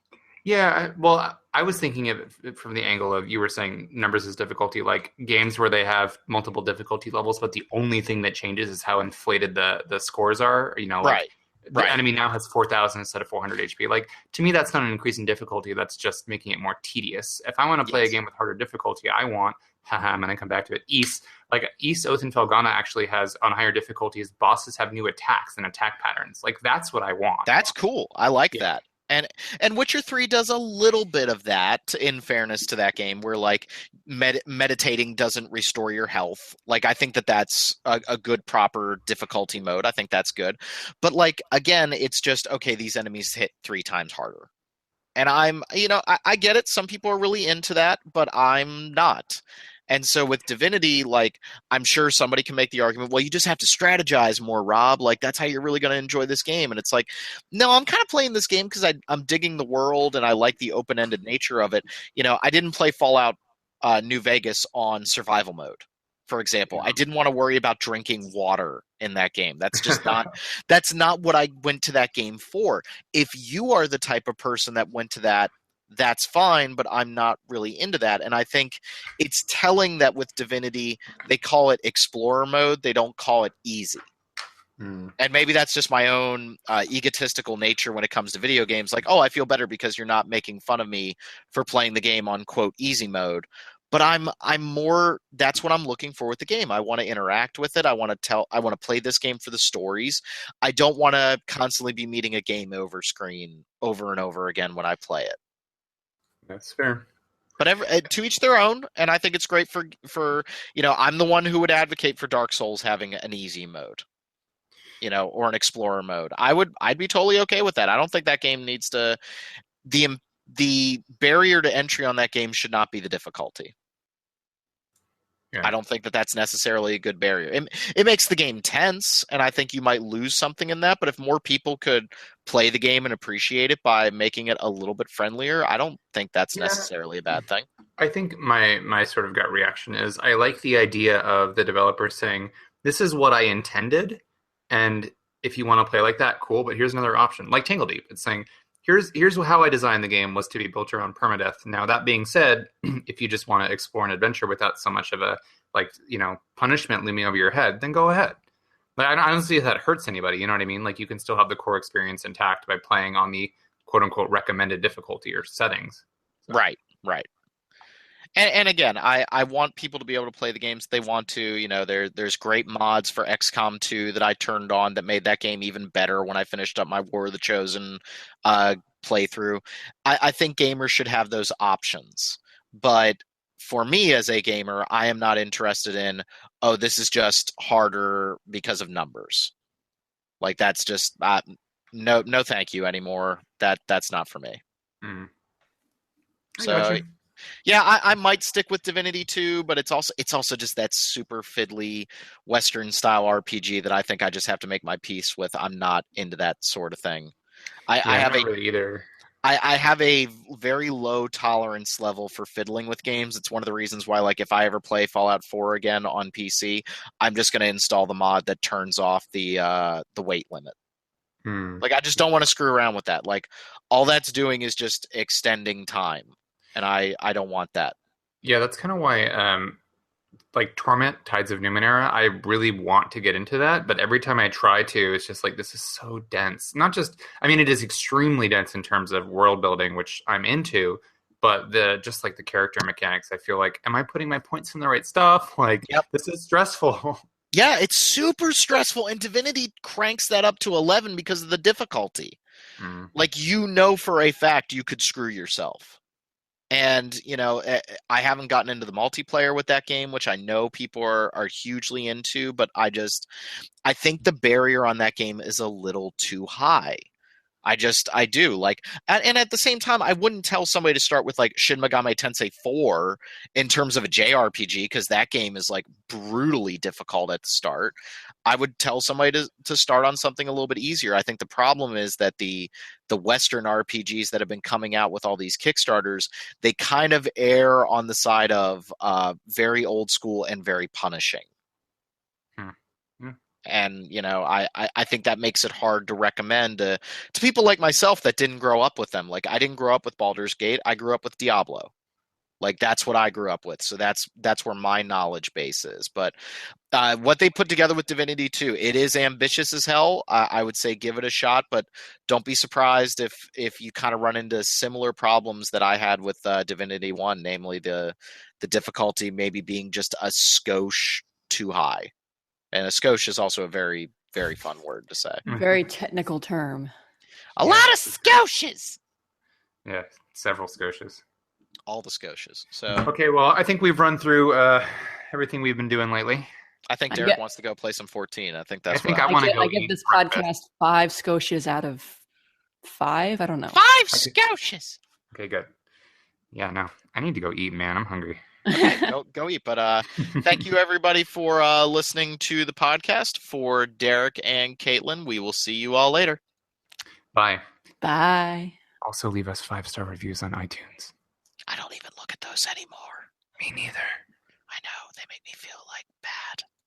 Yeah, well, I was thinking of it from the angle of, you were saying numbers is difficulty, like games where they have multiple difficulty levels, but the only thing that changes is how inflated the scores are, you know, like, the enemy now has 4,000 instead of 400 HP. Like, to me, that's not an increase in difficulty. That's just making it more tedious. If I want to play a game with harder difficulty, I want, I'm going to come back to it, Ys. Like, Ys, Oath and Felghana actually has, on higher difficulties, bosses have new attacks and attack patterns. Like, that's what I want. That's cool. I like that. And Witcher 3 does a little bit of that, in fairness to that game, where like meditating doesn't restore your health. Like, I think that's a good proper difficulty mode. I think that's good. But like, again, it's just, okay, these enemies hit 3 times harder. And I get it. Some people are really into that, but I'm not. And so with Divinity, like, I'm sure somebody can make the argument, well, you just have to strategize more, Rob. Like, that's how you're really going to enjoy this game. And it's like, no, I'm kind of playing this game because I'm digging the world and I like the open-ended nature of it. You know, I didn't play Fallout New Vegas on survival mode, for example. I didn't want to worry about drinking water in that game. That's just that's not what I went to that game for. If you are the type of person that went to that, that's fine, but I'm not really into that. And I think it's telling that with Divinity, they call it Explorer mode. They don't call it easy. And maybe that's just my own egotistical nature when it comes to video games. Like, oh, I feel better because you're not making fun of me for playing the game on, quote, easy mode. But I'm more, that's what I'm looking for with the game. I want to interact with it. I want to play this game for the stories. I don't want to constantly be meeting a game over screen over and over again when I play it. That's fair. But to each their own, and I think it's great for I'm the one who would advocate for Dark Souls having an easy mode, or an explorer mode. I'd be totally okay with that. I don't think that game needs to, the barrier to entry on that game should not be the difficulty. Yeah. I don't think that that's necessarily a good barrier. It makes the game tense, and I think you might lose something in that, but if more people could play the game and appreciate it by making it a little bit friendlier, I don't think that's necessarily a bad thing. I think my sort of gut reaction is I like the idea of the developer saying, this is what I intended, and if you want to play like that, cool, but here's another option. Like Tangle Deep. It's saying, here's how I designed the game was to be built around permadeath. Now that being said, if you just want to explore an adventure without so much of a punishment looming over your head, then go ahead. Like, I don't see if that hurts anybody, you know what I mean? Like you can still have the core experience intact by playing on the quote unquote recommended difficulty or settings. So. Right. And again, I want people to be able to play the games they want to. You know, there's great mods for XCOM 2 that I turned on that made that game even better when I finished up my War of the Chosen playthrough. I think gamers should have those options. But for me as a gamer, I am not interested in, this is just harder because of numbers. Like that's just no thank you anymore. That's not for me. Mm. So yeah, I might stick with Divinity 2, but it's also just that super fiddly Western style RPG that I think I just have to make my peace with. I'm not into that sort of thing. I have really either. I have a very low tolerance level for fiddling with games. It's one of the reasons why, like, if I ever play Fallout 4 again on PC, I'm just going to install the mod that turns off the weight limit. Like, I just don't want to screw around with that. Like, all that's doing is just extending time. And I don't want that. Yeah, that's kind of why, like Torment, Tides of Numenera, I really want to get into that. But every time I try to, it's just like, this is so dense. Not just, I mean, it is extremely dense in terms of world building, which I'm into. But just like the character mechanics, I feel like, am I putting my points in the right stuff? Like, This is stressful. Yeah, it's super stressful. And Divinity cranks that up to 11 because of the difficulty. Like, for a fact you could screw yourself. And, I haven't gotten into the multiplayer with that game, which I know people are hugely into, but I think the barrier on that game is a little too high. I do. Like, and at the same time, I wouldn't tell somebody to start with, like, Shin Megami Tensei 4 in terms of a JRPG, because that game is, like, brutally difficult at the start. I would tell somebody to start on something a little bit easier. I think the problem is that the Western RPGs that have been coming out with all these Kickstarters, they kind of err on the side of very old school and very punishing. And, I think that makes it hard to recommend to people like myself that didn't grow up with them. Like, I didn't grow up with Baldur's Gate. I grew up with Diablo. Like, that's what I grew up with. So that's where my knowledge base is. But what they put together with Divinity 2, it is ambitious as hell. I would say give it a shot, but don't be surprised if you kind of run into similar problems that I had with Divinity 1, namely the difficulty maybe being just a skosh too high. And a skosh is also a very, very fun word to say. Very technical term. A lot of skoshes! Yeah, several skoshes. All the skoshes. So okay, well, I think we've run through everything we've been doing lately. I think Derek wants to go play some 14. I think that's I give this podcast 5 skoshes out of 5. I don't know. 5 skoshes! Okay, good. Yeah, no. I need to go eat, man. I'm hungry. Okay, go eat. But thank you, everybody, for listening to the podcast. For Derek and Caitlin, we will see you all later. Bye. Bye. Also, leave us 5-star reviews on iTunes. I don't even look at those anymore. Me neither. I know. They make me feel like bad.